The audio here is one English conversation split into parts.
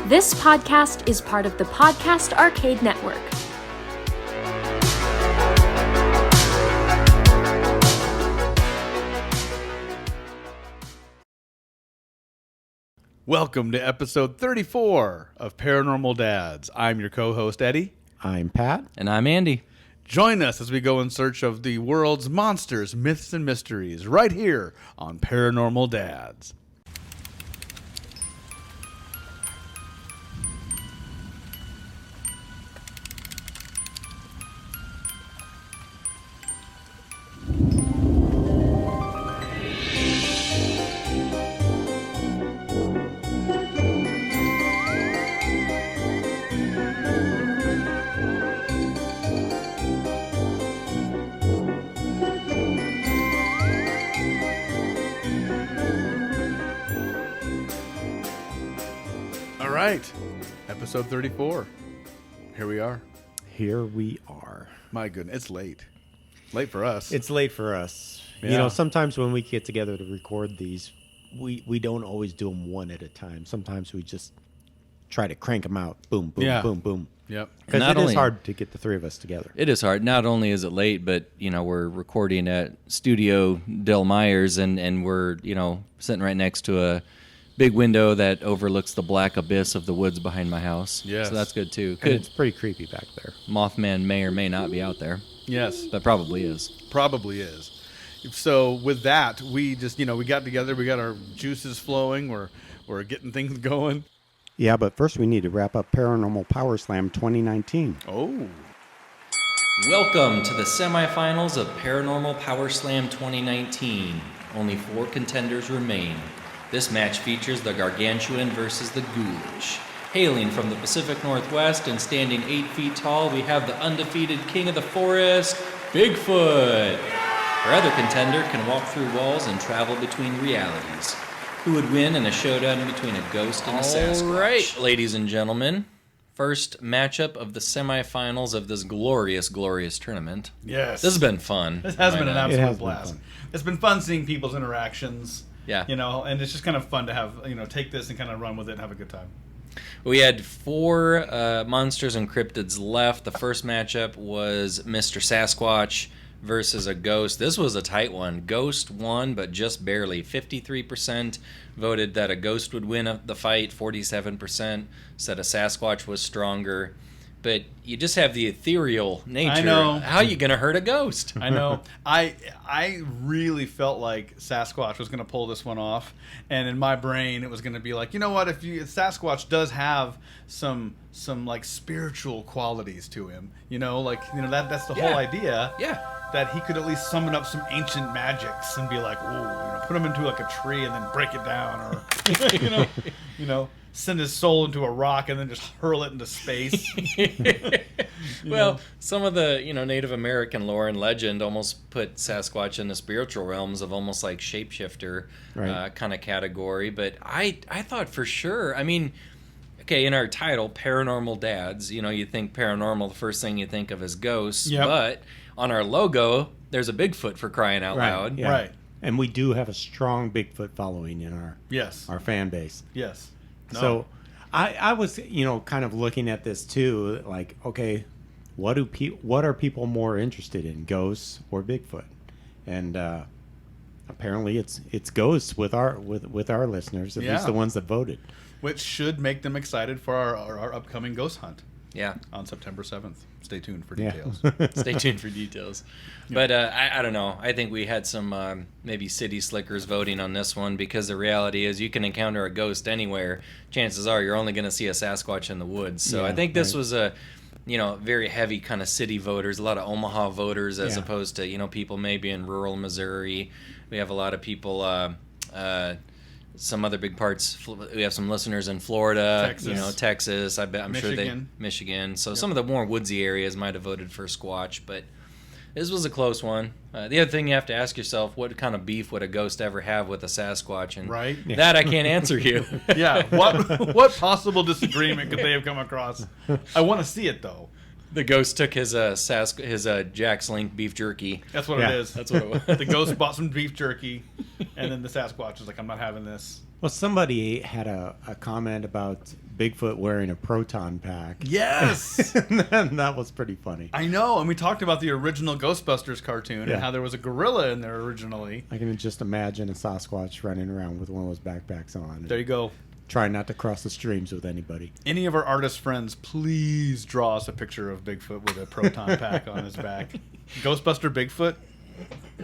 This podcast is part of the Podcast Arcade Network. Welcome to episode 34 of Paranormal Dads. I'm your co-host, Eddie. I'm Pat. And I'm Andy. Join us as we go in search of the world's monsters, myths, and mysteries right here on Paranormal Dads. All right, episode 34. Here we are. Here we are. My goodness, it's late. Late for us. It's late for us. Yeah. You know, sometimes when we get together to record these, we don't always do them one at a time. Sometimes we just try to crank them out. Boom, boom, Yeah. boom, boom. Yep. Because Not it is only- hard to get the three of us together. It is hard. Not only is it late, but, you know, we're recording at Studio Del Myers, and we're, you know, sitting right next to a big window that overlooks the black abyss of the woods behind my house. Yes. So that's good, too. And it's pretty creepy back there. Mothman may or may not be out there. Yes. That probably is. Probably is. So with that, we just, we got together. We got our juices flowing. We're getting things going. Yeah, but first we need to wrap up Paranormal PowerSlam 2019. Oh. Welcome to the semifinals of Paranormal PowerSlam 2019. Only 4 contenders remain. This match features the Gargantuan versus the Ghoulish. Hailing from the Pacific Northwest and standing 8 feet tall, we have the undefeated king of the forest, Bigfoot. Our other contender can walk through walls and travel between realities. Who would win in a showdown between a ghost and a Sasquatch? All right, ladies and gentlemen. First matchup of the semifinals of this glorious, glorious tournament. Yes. This has been fun. This has been an It has absolute been blast. fun. It's been fun seeing people's interactions. Yeah. And it's just kind of fun to have, take this and kind of run with it and have a good time. We had 4 monsters and cryptids left. The first matchup was Mr. Sasquatch versus a ghost. This was a tight one. Ghost won, but just barely. 53% voted that a ghost would win the fight. 47% said a Sasquatch was stronger. But you just have the ethereal nature. I know. How are you going to hurt a ghost? I know. I really felt like Sasquatch was going to pull this one off, and in my brain it was going to be like, you know what? If Sasquatch does have some like spiritual qualities to him, that's the whole idea. Yeah. That he could at least summon up some ancient magics and be like, ooh, put him into like a tree and then break it down, or send his soul into a rock and then just hurl it into space. Well, some of the Native American lore and legend almost put Sasquatch in the spiritual realms of almost like shapeshifter Right. kind of category. But I thought for sure. I mean, okay, in our title, Paranormal Dads, you think paranormal. The first thing you think of is ghosts. Yep. But on our logo, there's a Bigfoot, for crying out Right, loud. yeah. Right. And we do have a strong Bigfoot following in Yes. our fan base. Yes. No. So I was, kind of looking at this too, like, okay, what are people more interested in, ghosts or Bigfoot? And apparently it's ghosts with our listeners, at Yeah. least the ones that voted. Which should make them excited for our upcoming ghost hunt Yeah. on September 7th. Stay tuned for Yeah. details. Stay tuned for details. But I don't know. I think we had some maybe city slickers voting on this one, because the reality is you can encounter a ghost anywhere. Chances are you're only going to see a Sasquatch in the woods. So Yeah, I think this right. was a very heavy kind of city voters, a lot of Omaha voters as Yeah. opposed to people maybe in rural Missouri. We have a lot of people. Some other big parts. We have some listeners in Florida, Texas. Texas. I'm sure Michigan. Michigan. So some of the more woodsy areas might have voted for Squatch, but this was a close one. The other thing you have to ask yourself: what kind of beef would a ghost ever have with a Sasquatch? And Right. that I can't answer you. Yeah. What possible disagreement could they have come across? I want to see it though. The ghost took his Jack's Link beef jerky. That's what Yeah. it is. That's what it was. The ghost bought some beef jerky, and then the Sasquatch was like, "I'm not having this." Well, somebody had a comment about Bigfoot wearing a proton pack. Yes. And that was pretty funny. I know, and we talked about the original Ghostbusters cartoon and Yeah. how there was a gorilla in there originally. I can just imagine a Sasquatch running around with one of those backpacks on. There you go. Trying not to cross the streams with anybody. Any of our artist friends, please draw us a picture of Bigfoot with a proton pack on his back. Ghostbuster Bigfoot,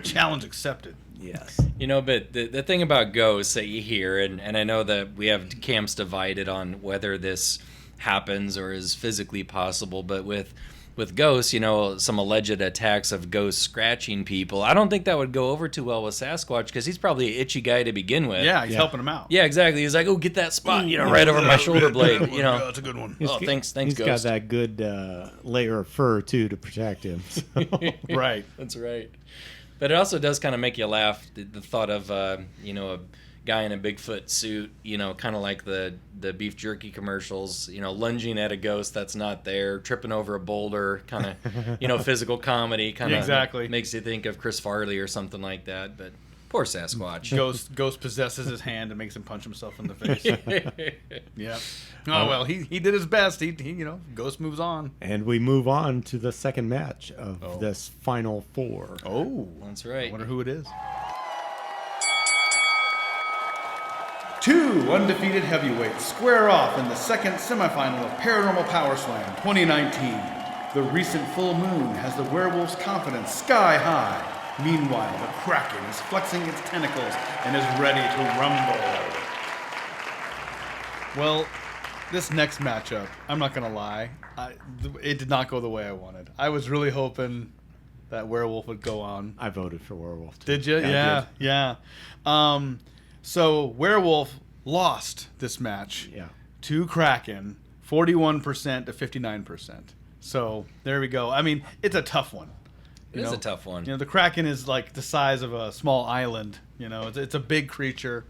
challenge accepted. Yes. You know, but the thing about ghosts that you hear, and I know that we have camps divided on whether this happens or is physically possible, but with ghosts, you know, some alleged attacks of ghosts scratching people, I don't think that would go over too well with Sasquatch because he's probably an itchy guy to begin with. Yeah, he's helping him out. Yeah, exactly. He's like, oh, get that spot, you know, right over my shoulder blade, you know. That's a good one. Oh, thanks, He's Ghost. got that good layer of fur, too, to protect him. So. Right. That's right. But it also does kind of make you laugh, the thought of, you know, a guy in a Bigfoot suit, you know, kind of like the beef jerky commercials, you know, lunging at a ghost that's not there, tripping over a boulder, kind of, you know, physical comedy, kind of Exactly. makes you think of Chris Farley or something like that. But poor Sasquatch. Ghost possesses his hand and makes him punch himself in the face. Yeah. Oh, well, he did his best. He you know, Ghost moves on. And we move on to the second match of this Final Four. Oh. That's right. I wonder who it is. Two undefeated heavyweights square off in the second semifinal of Paranormal PowerSlam 2019. The recent full moon has the werewolf's confidence sky high. Meanwhile, the Kraken is flexing its tentacles and is ready to rumble. Well, this next matchup, I'm not going to lie, it did not go the way I wanted. I was really hoping that Werewolf would go on. I voted for Werewolf, too. Did you? Yeah. So Werewolf lost this match to Kraken, 41% to 59%. So there we go. I mean, it's a tough one. It is a tough one. You know, the Kraken is like the size of a small island. You know, it's a big creature.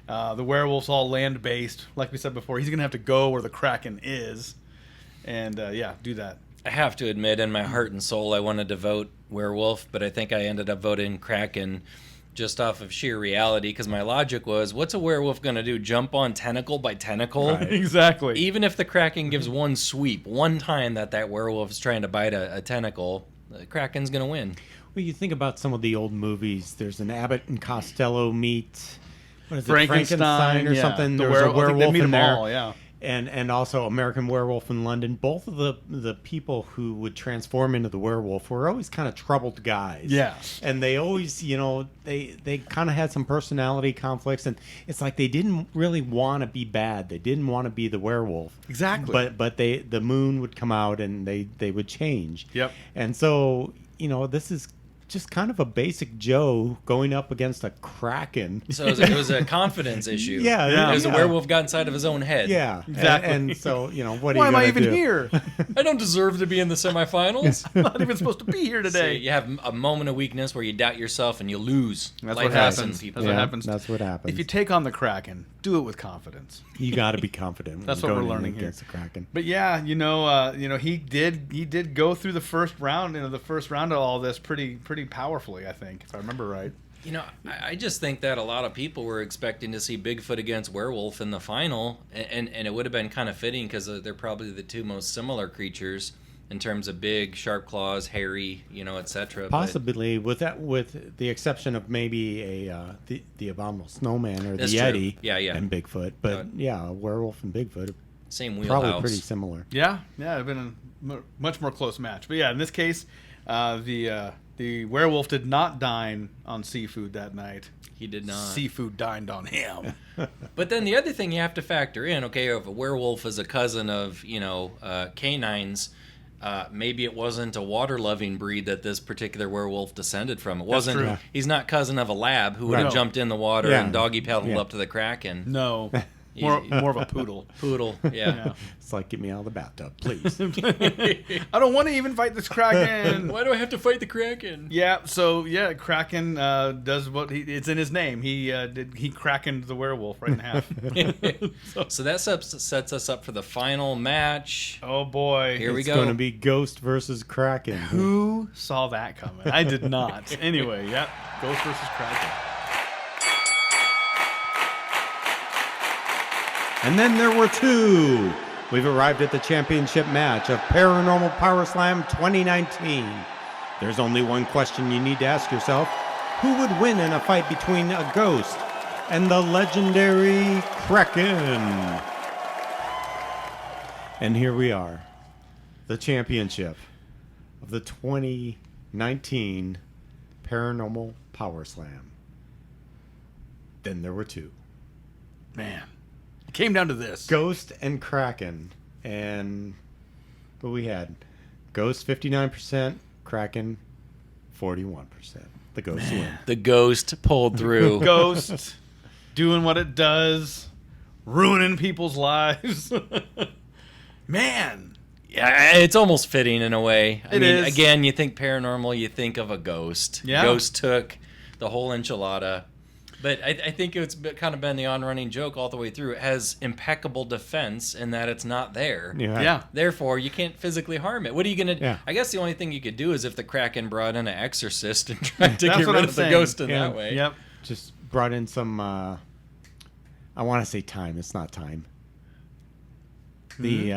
The Werewolf's all land-based. Like we said before, he's going to have to go where the Kraken is. And, do that. I have to admit, in my heart and soul, I wanted to vote Werewolf, but I think I ended up voting Kraken just off of sheer reality, because my logic was, what's a werewolf going to do? Jump on tentacle by tentacle? Right. Exactly. Even if the Kraken gives one sweep, one time that werewolf is trying to bite a tentacle, the Kraken's going to win. Well, you think about some of the old movies. There's an Abbott and Costello meet. What is it, Frankenstein or something? The There's a werewolf they meet in them there. all, yeah. And also American Werewolf in London. Both of the people who would transform into the werewolf were always kind of troubled guys. Yes. And they always, you know, they kind of had some personality conflicts, and it's like they didn't really want to be bad. They didn't want to be the werewolf. Exactly. But the moon would come out and they would change. Yep. And so, you know, this is just kind of a basic Joe going up against a Kraken. So it was a confidence issue. Yeah. Because the werewolf got inside of his own head. Yeah, Exactly. And so, you know, what Why are you am I gonna even do? here? I don't deserve to be in the semifinals. I'm not even supposed to be here So today. you have a moment of weakness where you doubt yourself and you lose. That's Life what happens, happens. people. That's what Yeah, happens. that's what happens. If you take on the Kraken, do it with confidence. You got to be confident. when That's you're what we're going learning here. against the Kraken. But yeah, he did go through the first round, the first round of all this pretty powerfully, I think, if I remember right. You know, I just think that a lot of people were expecting to see Bigfoot against Werewolf in the final, and it would have been kind of fitting because they're probably the two most similar creatures in terms of big, sharp claws, hairy, etc. Possibly, with the exception of maybe the abominable snowman or the That's true. Yeti, Yeah. and Bigfoot. But yeah, a werewolf and Bigfoot, Same wheelhouse. probably pretty similar. Yeah, it'd been a much more close match. But yeah, in this case, the werewolf did not dine on seafood that night. He did not. Seafood dined on him. But then the other thing you have to factor in, okay, if a werewolf is a cousin of, canines, maybe it wasn't a water-loving breed that this particular werewolf descended from. It wasn't. true. He's not cousin of a lab who would have Right. jumped in the water Yeah. and doggy paddled Yeah. up to the Kraken. No, more of a poodle. Poodle, yeah. It's like, get me out of the bathtub, please. I don't want to even fight this Kraken. Why do I have to fight the Kraken? Yeah, so Kraken does what it's in his name. He Krakened the werewolf right in half. So that sets us up for the final match. Oh boy, Here we It's go. going to be Ghost versus Kraken. Who saw that coming? I did not. Anyway, yep, Ghost versus Kraken. And then there were two. We've arrived at the championship match of Paranormal PowerSlam 2019. There's only one question you need to ask yourself. Who would win in a fight between a ghost and the legendary Kraken? And here we are, the championship of the 2019 Paranormal PowerSlam. Then there were two. Man, it came down to this. Ghost and Kraken. And what we had? Ghost 59%, Kraken 41%. The Ghost win. The Ghost pulled through. Ghost doing what it does, ruining people's lives. Man. Yeah, it's almost fitting in a way. I mean, is. again, you think paranormal, you think of a ghost. Yeah. Ghost took the whole enchilada. But I think it's kind of been the on-running joke all the way through. It has impeccable defense in that it's not there. Yeah. Therefore, you can't physically harm it. What are you going to... Yeah. I guess the only thing you could do is if the Kraken brought in an exorcist and tried to That's get what rid I'm of the saying. ghost in Yeah. that way. Yep. Just brought in some, I want to say time. It's not time. The,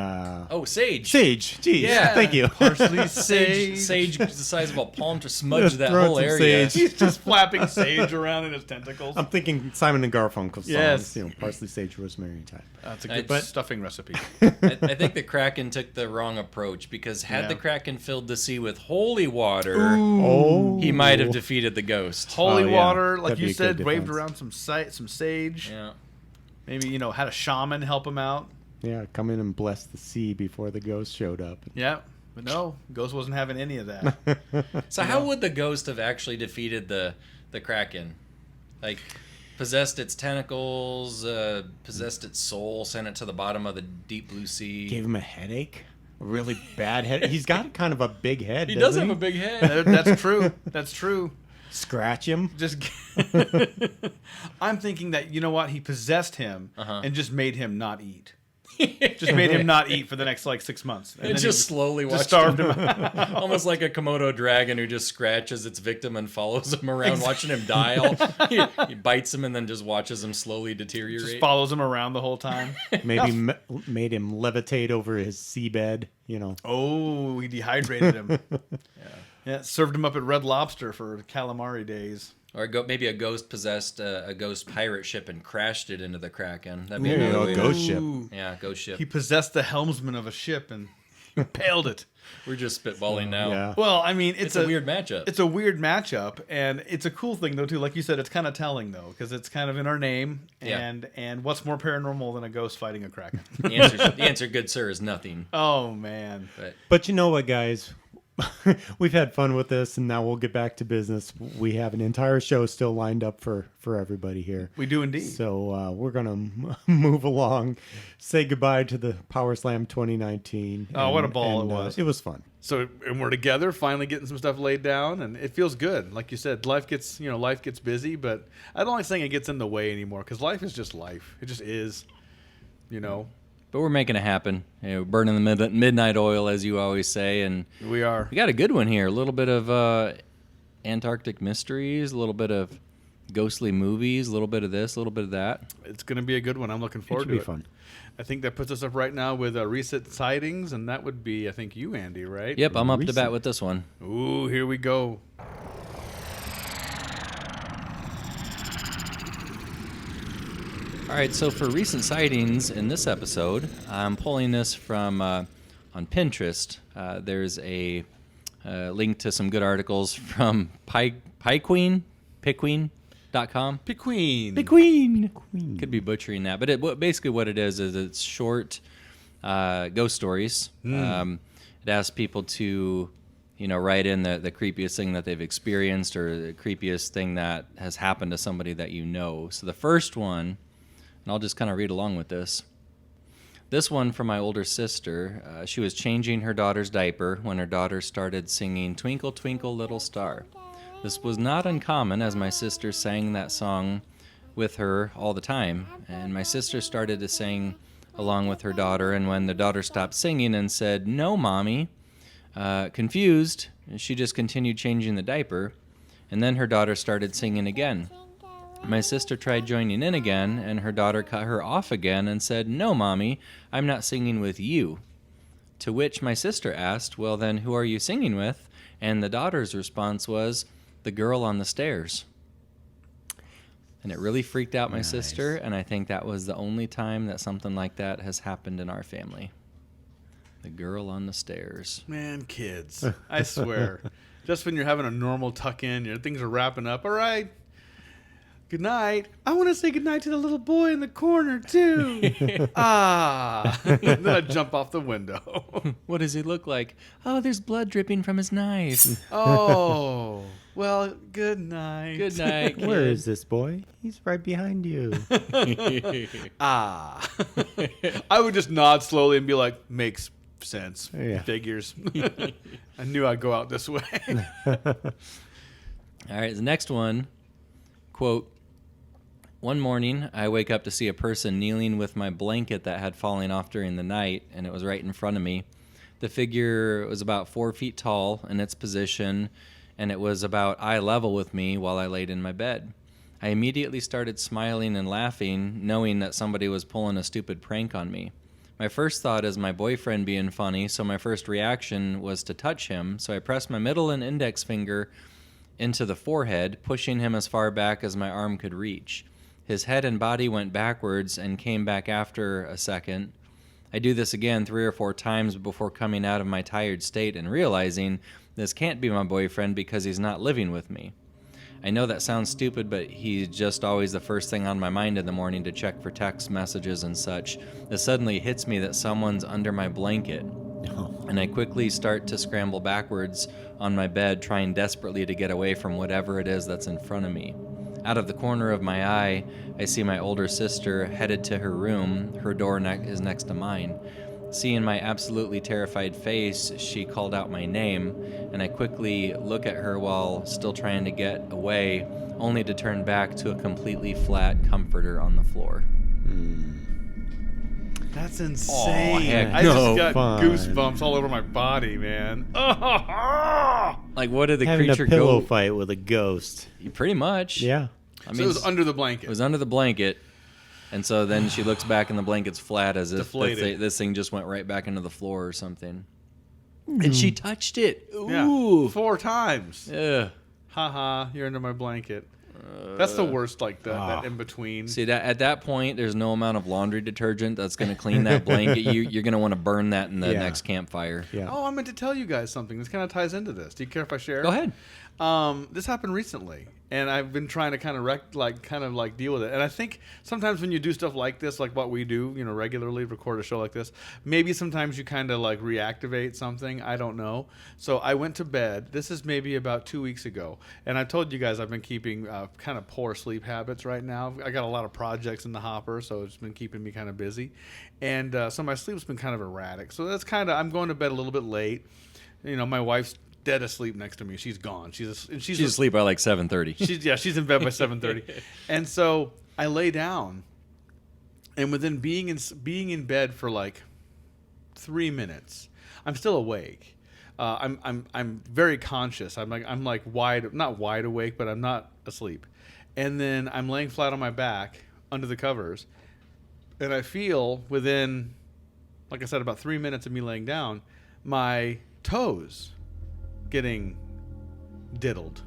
Sage. Sage. Jeez. Yeah. Thank you. Parsley Sage sage. the size of a palm to smudge Just that throw whole some area. sage. He's just flapping sage around in his tentacles. I'm thinking Simon and Garfunkel songs. Yes. Parsley, sage, rosemary, and thyme. That's a good But- stuffing recipe. I think the Kraken took the wrong approach because had Yeah. the Kraken filled the sea with holy water, Oh. he might have defeated the ghost. Holy Oh, yeah. water, like That'd you be a said, good waved defense. around some sage. Yeah. Maybe, had a shaman help him out. Yeah, come in and bless the sea before the ghost showed up. Yeah. But no, Ghost wasn't having any of that. So how would the ghost have actually defeated the Kraken? Like, possessed its tentacles, possessed its soul, sent it to the bottom of the deep blue sea. Gave him a headache. A really bad head. He's got kind of a big head. He does doesn't have a big head. That's true. That's true. Scratch him. Just I'm thinking that, he possessed him and just made him not eat. Just made him not eat for the next 6 months. And It then just he slowly just watched starved him. him. Almost like a Komodo dragon who just scratches its victim and follows him around, watching him die. He bites him and then just watches him slowly deteriorate. Just follows him around the whole time. Maybe made him levitate over his seabed. Oh, he dehydrated him. Yeah, served him up at Red Lobster for calamari days. Or maybe a ghost possessed a ghost pirate ship and crashed it into the Kraken. That'd be There you another go, way a to- ghost ship. Yeah, ghost ship. He possessed the helmsman of a ship and impaled it. We're just spitballing now. Yeah. Well, I mean, It's a weird matchup. It's a weird matchup, and it's a cool thing though too. Like you said, it's kind of telling though, because it's kind of in our name. Yeah. And what's more paranormal than a ghost fighting a Kraken? The answer, good sir, is nothing. Oh man. But you know what, guys? We've had fun with this, and now we'll get back to business. We have an entire show still lined up for everybody here. We do indeed. So we're going to move along, say goodbye to the PowerSlam 2019. Oh, what a ball it was. It was fun. So, and we're together, finally getting some stuff laid down, and it feels good. Like you said, life gets busy, but I don't like saying it gets in the way anymore, because life is just life. It just is, But we're making it happen. Burning the midnight oil, as you always say, and We are. we got a good one here. A little bit of Antarctic mysteries, a little bit of ghostly movies, a little bit of this, a little bit of that. It's going to be a good one. I'm looking forward should to be it. fun. I think that puts us up right now with recent sightings, and that would be, I think, you, Andy, right? Yep, I'm up to bat Recent. with this one. Ooh, here we go. All right, so for recent sightings in this episode, I'm pulling this from on Pinterest. There's a link to some good articles from Piqueen.com. Piqueen. Piqueen. Could be butchering that, but basically what it is it's short ghost stories. It asks people to, write in the creepiest thing that they've experienced or the creepiest thing that has happened to somebody that you know. So the first one, and I'll just kind of read along with this. This one from my older sister. She was changing her daughter's diaper when her daughter started singing Twinkle, Twinkle, Little Star. This was not uncommon as my sister sang that song with her all the time. And my sister started to sing along with her daughter. And when the daughter stopped singing and said, "No, Mommy," confused, she just continued changing the diaper. And then her daughter started singing again. My sister tried joining in again, and her daughter cut her off again and said, "No, Mommy, I'm not singing with you." To which my sister asked, "Well, then who are you singing with?" And the daughter's response was, "The girl on the stairs." And it really freaked out my sister, and I think that was the only time that something like that has happened in our family. The girl on the stairs. Man, kids, I swear. Just when you're having a normal tuck-in, your things are wrapping up. All right. Good night. I want to say good night to the little boy in the corner, too. And then I jump off the window. What does he look like? Oh, there's blood dripping from his knife. Oh, well, good night. Good night, kid. Where is this boy? He's right behind you. I would just nod slowly and be like, makes sense. Yeah. Figures. I knew I'd go out this way. All right, the next one, quote, "One morning, I wake up to see a person kneeling with my blanket that had fallen off during the night, and it was right in front of me. The figure was about 4 feet tall in its position, and it was about eye level with me while I laid in my bed. I immediately started smiling and laughing, knowing that somebody was pulling a stupid prank on me. My first thought is my boyfriend being funny, so my first reaction was to touch him, so I pressed my middle and index finger into the forehead, pushing him as far back as my arm could reach. His head and body went backwards and came back after a second. I do this again 3 or 4 times before coming out of my tired state and realizing this can't be my boyfriend because he's not living with me. I know that sounds stupid, but he's just always the first thing on my mind in the morning to check for text messages and such. It suddenly hits me that someone's under my blanket, and I quickly start to scramble backwards on my bed, trying desperately to get away from whatever it is that's in front of me. Out of the corner of my eye, I see my older sister headed to her room. Her door is next to mine. Seeing my absolutely terrified face, she called out my name, and I quickly look at her while still trying to get away, only to turn back to a completely flat comforter on the floor. That's insane. heck I just no got fun. goosebumps all over my body, man. Like, what did the Having creature a pillow go? fight with a ghost. Pretty much. Yeah. I So mean, it was under the blanket. It was under the blanket, and so then she looks back and the blanket's flat as if Deflated. this thing just went right back into the floor or something. And she touched it. Yeah, Ooh. 4 times. Ugh. Haha, you're under my blanket. That's the worst, like that in between. See, that at that point, there's no amount of laundry detergent that's going to clean that blanket. You're going to want to burn that in the Yeah. next campfire. Yeah. Oh, I meant to tell you guys something. This kind of ties into this. Do you care if I share? Go ahead. This happened recently, and I've been trying to kind of deal with it. And I think sometimes when you do stuff like this, like what we do, regularly record a show like this, maybe sometimes you kind of like reactivate something. I don't know. So I went to bed. This is maybe about 2 weeks ago, and I told you guys I've been keeping kind of poor sleep habits right now. I got a lot of projects in the hopper, so it's been keeping me kind of busy, and so my sleep's been kind of erratic. So that's I'm going to bed a little bit late. My wife's dead asleep next to me. She's gone. She's asleep by like 7:30. She's in bed by 7:30, and so I lay down, and within being in bed for like 3 minutes, I'm still awake. I'm very conscious. I'm like not wide awake, but I'm not asleep. And then I'm laying flat on my back under the covers, and I feel within, like I said, about 3 minutes of me laying down, my toes getting diddled.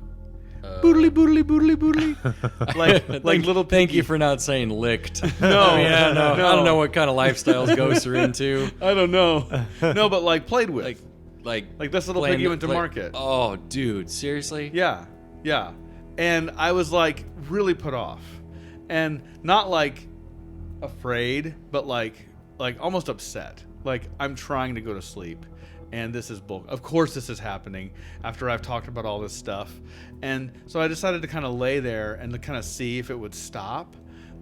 Boodly, boodly, boodly, boodly. like little pinky. Thank you for not saying licked. No, I no. don't know what kind of lifestyles ghosts are into. I don't know. No, but like played with. Like this little piggy went to market. Oh, dude, seriously? Yeah. And I was like really put off. And not like afraid, but like almost upset. Like I'm trying to go to sleep. And this is bull. Of course this is happening after I've talked about all this stuff. And so I decided to kind of lay there and to kind of see if it would stop.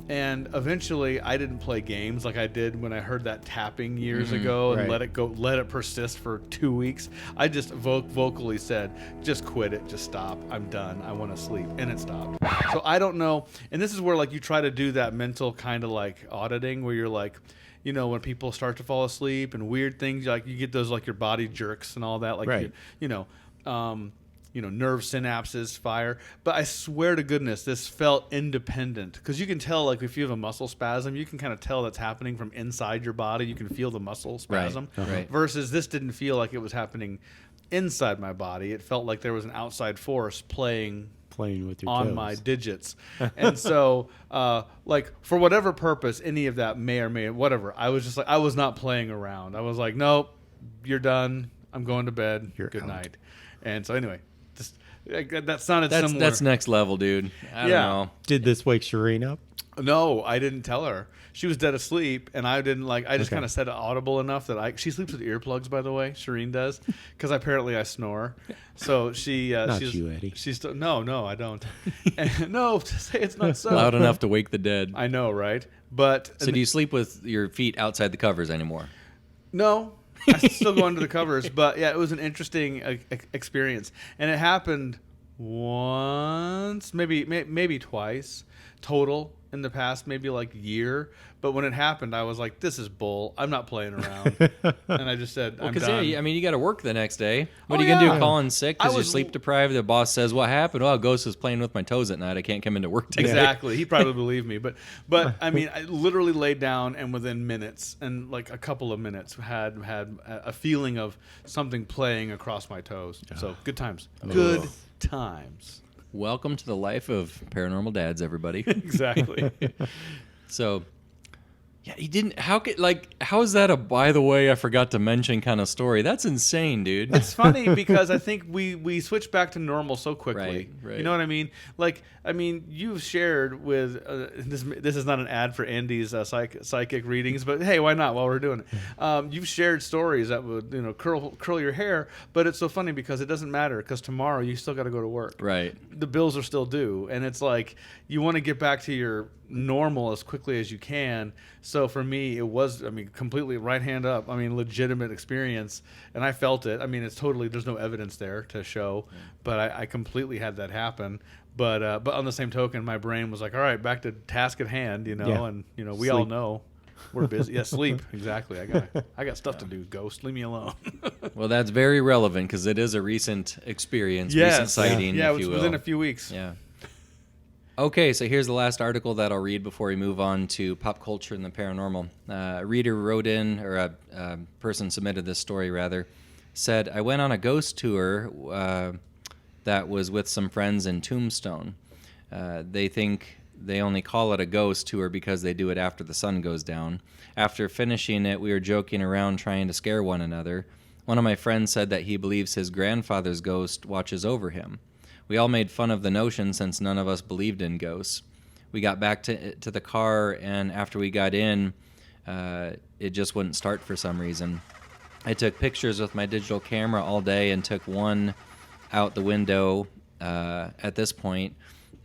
And eventually I didn't play games like I did when I heard that tapping years ago and right. let it persist for 2 weeks. I just vocally said, just quit it, just stop. I'm done. I want to sleep. And it stopped. So I don't know. And this is where like you try to do that mental kind of like auditing where you're like, when people start to fall asleep and weird things, like you get those like your body jerks and all that, like right. nerve synapses fire. But I swear to goodness, this felt independent, because you can tell, like, if you have a muscle spasm, you can kind of tell that's happening from inside your body. You can feel the muscle spasm. Right. Versus this didn't feel like it was happening inside my body. It felt like there was an outside force playing with your on toes. my digits. And so like, for whatever purpose any of that may or may whatever, I was just like, I was not playing around. I was like, nope, you're done, I'm going to bed, good out. night. And so anyway, just that sounded similar. That's next level, dude. I don't know. Did this wake Shireen up? No, I didn't tell her. She was dead asleep, and I didn't I just Okay. kind of said it audible enough that she sleeps with earplugs, by the way. Shireen does, because apparently I snore. So she Not she's, you, Eddie. She's no, I don't. And, no, to say it's not so Loud enough to wake the dead. I know, right? But So do you sleep with your feet outside the covers anymore? no, I still go under the covers. But yeah, it was an interesting experience, and it happened once, maybe twice total in the past, maybe like year. But when it happened, I was like, this is bull. I'm not playing around. And I just said, I'm Because done. I mean, you got to work the next day. What Oh, are you gonna yeah. do? Call in sick I because you're was- sleep deprived? The boss says, "What happened?" Oh, a ghost was playing with my toes at night. I can't come into work today. Exactly. He probably believed me. But I mean, I literally laid down, and within minutes, and like a couple of minutes, had a feeling of something playing across my toes. So good times. Good times. Welcome to the life of Paranormal Dads, everybody. Exactly. So, yeah, he didn't. How is that a by the way I forgot to mention kind of story? That's insane, dude. It's funny because I think we switched back to normal so quickly. Right. You know what I mean? Like, I mean, you've shared with this is not an ad for Andy's psychic readings, but hey, why not? While we're doing it, you've shared stories that would curl your hair, but it's so funny because it doesn't matter, because tomorrow you still got to go to work. Right. The bills are still due, and it's like you want to get back to your normal as quickly as you can. So for me, it was, I mean, completely right hand up. I mean, legitimate experience, and I felt it. I mean, it's totally, there's no evidence there to show, but I completely had that happen. But on the same token, my brain was like, all right, back to task at hand, Yeah. and we all know we're busy. Yeah, sleep. Exactly. I got stuff to do. Ghost, leave me alone. Well, that's very relevant because it is a recent experience, recent sighting, Yeah, if it you was will. within a few weeks. Yeah. Okay, so here's the last article that I'll read before we move on to pop culture and the paranormal. A reader wrote in, or a person submitted this story rather, said, I went on a ghost tour that was with some friends in Tombstone. They think they only call it a ghost tour because they do it after the sun goes down. After finishing it, we were joking around trying to scare one another. One of my friends said that he believes his grandfather's ghost watches over him. We all made fun of the notion since none of us believed in ghosts. We got back to the car, and after we got in, it just wouldn't start for some reason. I took pictures with my digital camera all day and took one out the window. At this point,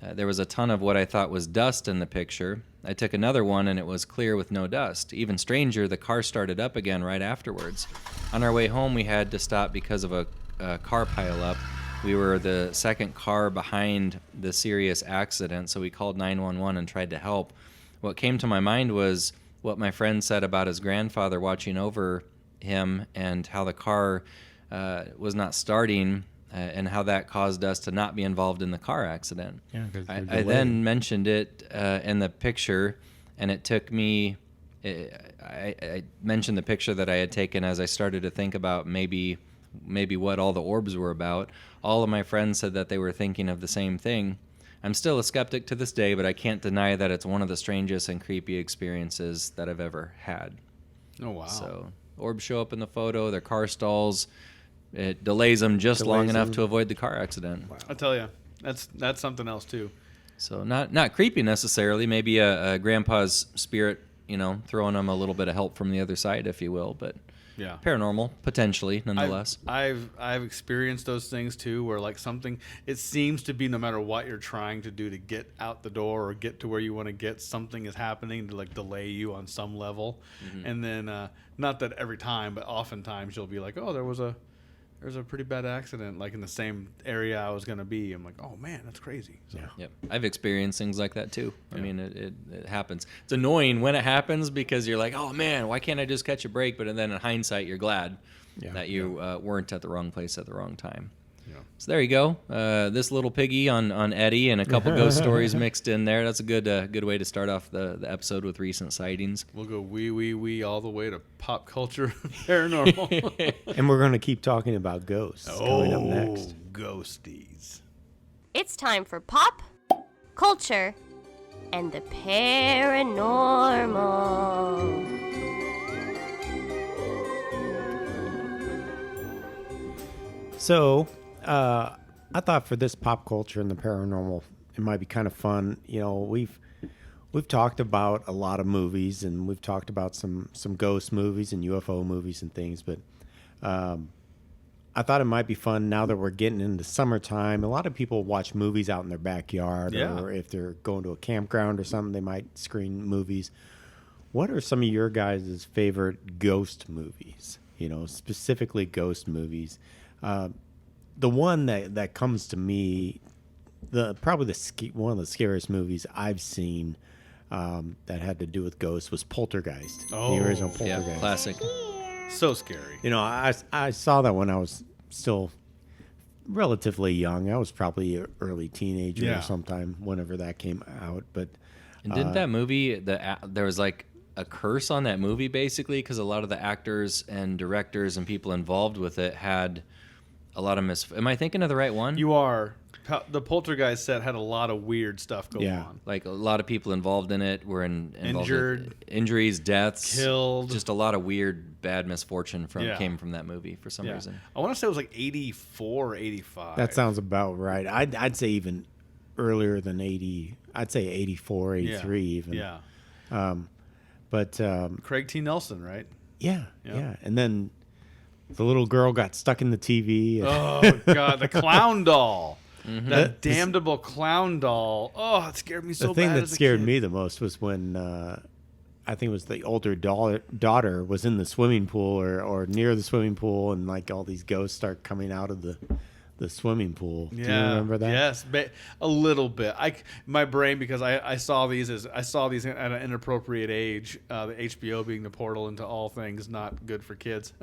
there was a ton of what I thought was dust in the picture. I took another one, and it was clear with no dust. Even stranger, the car started up again right afterwards. On our way home, we had to stop because of a car pileup. We were the second car behind the serious accident, so we called 911 and tried to help. What came to my mind was what my friend said about his grandfather watching over him and how the car was not starting and how that caused us to not be involved in the car accident. Yeah, 'cause they're I delayed. then mentioned it in the picture, and it took me... I mentioned the picture that I had taken as I started to think about maybe what all the orbs were about. All of my friends said that they were thinking of the same thing. I'm still a skeptic to this day, but I can't deny that it's one of the strangest and creepy experiences that I've ever had. Oh, wow. So orbs show up in the photo, their car stalls. It delays them just long enough them. to avoid the car accident. I tell you, that's something else too. So not creepy necessarily. Maybe a grandpa's spirit, throwing him a little bit of help from the other side, if you will. But Yeah. paranormal, potentially, nonetheless. I've experienced those things too, where like something, it seems to be no matter what you're trying to do to get out the door or get to where you want to get, something is happening to like delay you on some level. And then not that every time, but oftentimes you'll be like, oh, there's a pretty bad accident like in the same area I was going to be. I'm like, oh man, that's crazy. So, Yep, I've experienced things like that too. I mean, it happens. It's annoying when it happens because you're like, oh man, why can't I just catch a break? But then in hindsight, you're glad that you weren't at the wrong place at the wrong time. So there you go. This little piggy on Eddie and a couple ghost stories mixed in there. That's a good way to start off the episode with recent sightings. We'll go wee all the way to pop culture paranormal. And we're going to keep talking about ghosts coming up next. Ghosties. It's time for pop, culture, and the paranormal. So, I thought for this pop culture and the paranormal, it might be kind of fun. We've talked about a lot of movies, and we've talked about some ghost movies and UFO movies and things. But I thought it might be fun now that we're getting into summertime. A lot of people watch movies out in their backyard, or if they're going to a campground or something, they might screen movies. What are some of your guys' favorite ghost movies? Specifically ghost movies. The one that comes to me, probably one of the scariest movies I've seen that had to do with ghosts was Poltergeist. Oh, the original Poltergeist. Yeah, classic. So scary. I saw that when I was still relatively young. I was probably an early teenager or sometime whenever that came out. But And didn't that movie, there was like a curse on that movie basically because a lot of the actors and directors and people involved with it had a lot of Am I thinking of the right one? You are. The Poltergeist set had a lot of weird stuff going on. Like a lot of people involved in it were Injured, with injuries, deaths, killed. Just a lot of weird, bad misfortune came from that movie for some reason. I want to say it was like 84, 85. that sounds about right. I'd say even earlier than 80. I'd say 84, 83 even. Yeah. But Craig T. Nelson, right? yeah. And then the little girl got stuck in the TV. Oh, God. The clown doll. Mm-hmm. That damnable clown doll. Oh, it scared me so bad. The thing that as a scared kid. me the most was when I think it was the older daughter was in the swimming pool or near the swimming pool, and like all these ghosts start coming out of the swimming pool. Yeah. Do you remember that? Yes, a little bit. My brain, because I saw these at an inappropriate age. The HBO being the portal into all things not good for kids,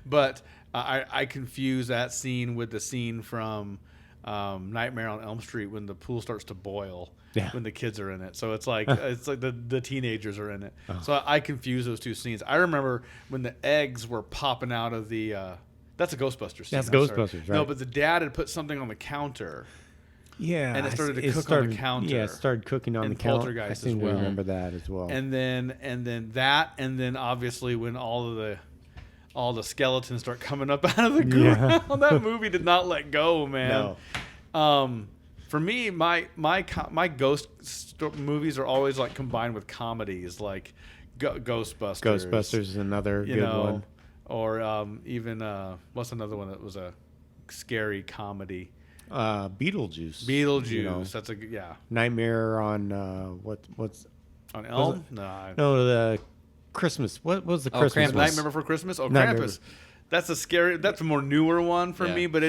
but I confuse that scene with the scene from Nightmare on Elm Street when the pool starts to boil. Yeah. When the kids are in it, so it's like the teenagers are in it. So I confuse those two scenes. I remember when the eggs were popping out of the. That's a Ghostbusters scene. That's Ghostbusters, right? No, but the dad had put something on the counter. Yeah, And it started to cook on the counter. Yeah, it started cooking on And the counter. I Poltergeist seem as to well. remember that as well. And then obviously when all the skeletons start coming up out of the ground, that movie did not let go, man. No. For me, my ghost movies are always like combined with comedies, like Ghostbusters. Ghostbusters is another good one. Or even what's another one that was a scary comedy? Beetlejuice. That's a Nightmare on what's on Elm? No, the Christmas. What was the Christmas? Krampus. one? Nightmare Before Christmas. Oh, Nightmare Krampus. That's a more newer one for me, but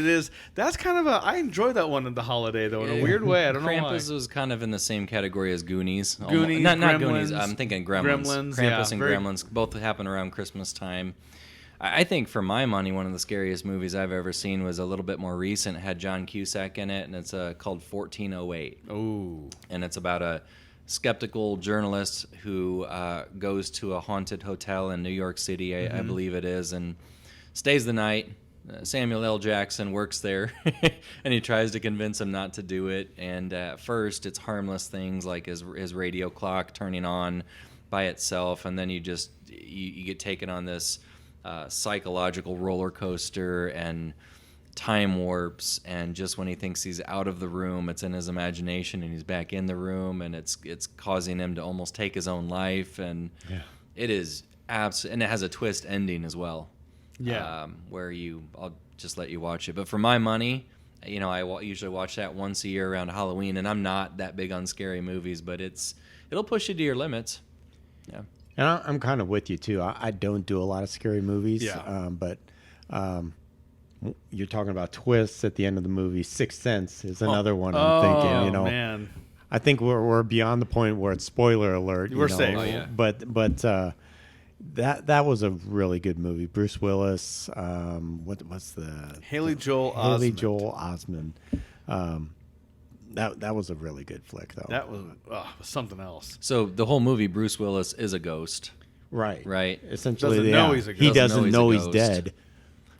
that's kind of I enjoy that one in the holiday though in a weird way. I don't know why. Krampus was kind of in the same category as Goonies. Goonies, not Gremlins. Goonies. I'm thinking Gremlins. Krampus and very- Gremlins both happen around Christmas time. I think for my money, one of the scariest movies I've ever seen was a little bit more recent. It had John Cusack in it, and it's called 1408. Oh. And it's about a skeptical journalist who goes to a haunted hotel in New York City, I believe it is, and stays the night. Samuel L. Jackson works there, and he tries to convince him not to do it. And at first, it's harmless things like his radio clock turning on by itself, and then you get taken on this psychological roller coaster and time warps. And just when he thinks he's out of the room, it's in his imagination, and he's back in the room, and it's causing him to almost take his own life. And it is and it has a twist ending as well. Yeah. Where I'll just let you watch it. But for my money, I usually watch that once a year around Halloween, and I'm not that big on scary movies, but it'll push you to your limits. Yeah. And I'm kind of with you too. I don't do a lot of scary movies. Yeah. But you're talking about twists at the end of the movie. Sixth Sense is another one I'm thinking. Man. I think we're beyond the point where it's spoiler alert. We're safe. Oh, yeah. But That was a really good movie. Bruce Willis. What's the Haley Joel Osment. That was a really good flick, though. That was something else. So the whole movie, Bruce Willis is a ghost. Right. Essentially, Doesn't know he's a he ghost. doesn't know a he's ghost. dead.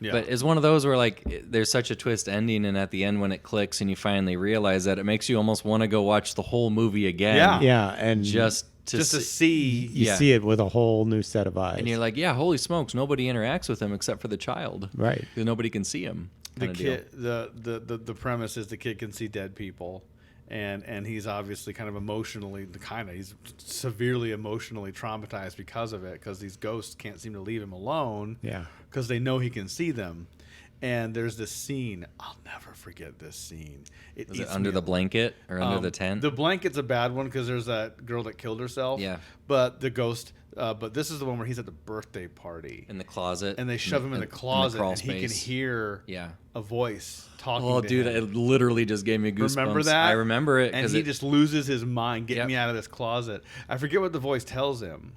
Yeah. But it's one of those where like there's such a twist ending, and at the end when it clicks and you finally realize that, it makes you almost want to go watch the whole movie again. Yeah. Yeah, and Just to see. you see it with a whole new set of eyes. And you're like, yeah, holy smokes, nobody interacts with him except for the child. Right. Because nobody can see him. The kinda deal. kid, the premise is the kid can see dead people, and he's obviously kind of he's severely emotionally traumatized because of it, because these ghosts can't seem to leave him alone. Yeah. Because they know he can see them. And there's this scene. I'll never forget this scene. Was it under the blanket or under the tent? The blanket's a bad one because there's that girl that killed herself. Yeah. But the ghost. But this is the one where he's at the birthday party. In the closet. And they shove him in the closet, crawl and he can space. hear a voice talking Oh, to dude, him. it literally just gave me goosebumps. Remember that? I remember it. And he just loses his mind. Get Yep. me out of this closet. I forget what the voice tells him,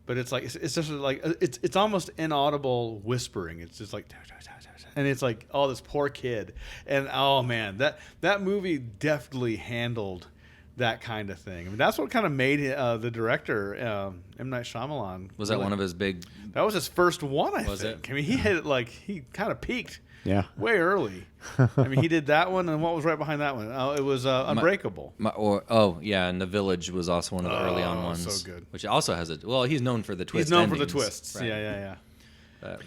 but it's like it's just like it's almost inaudible whispering. It's just like, and it's like, oh, this poor kid. And oh man, that movie definitely handled that kind of thing. I mean, that's what kind of made the director M. Night Shyamalan. Was that one of his big? That was his first one, I Was think. it? I mean, he hit it like he kind of peaked. Yeah. Way early. I mean, he did that one, and what was right behind that one? It was Unbreakable. And The Village was also one of the early on ones. So good. Which also has he's known for the twist. He's known for the endings. twists. Right. Yeah.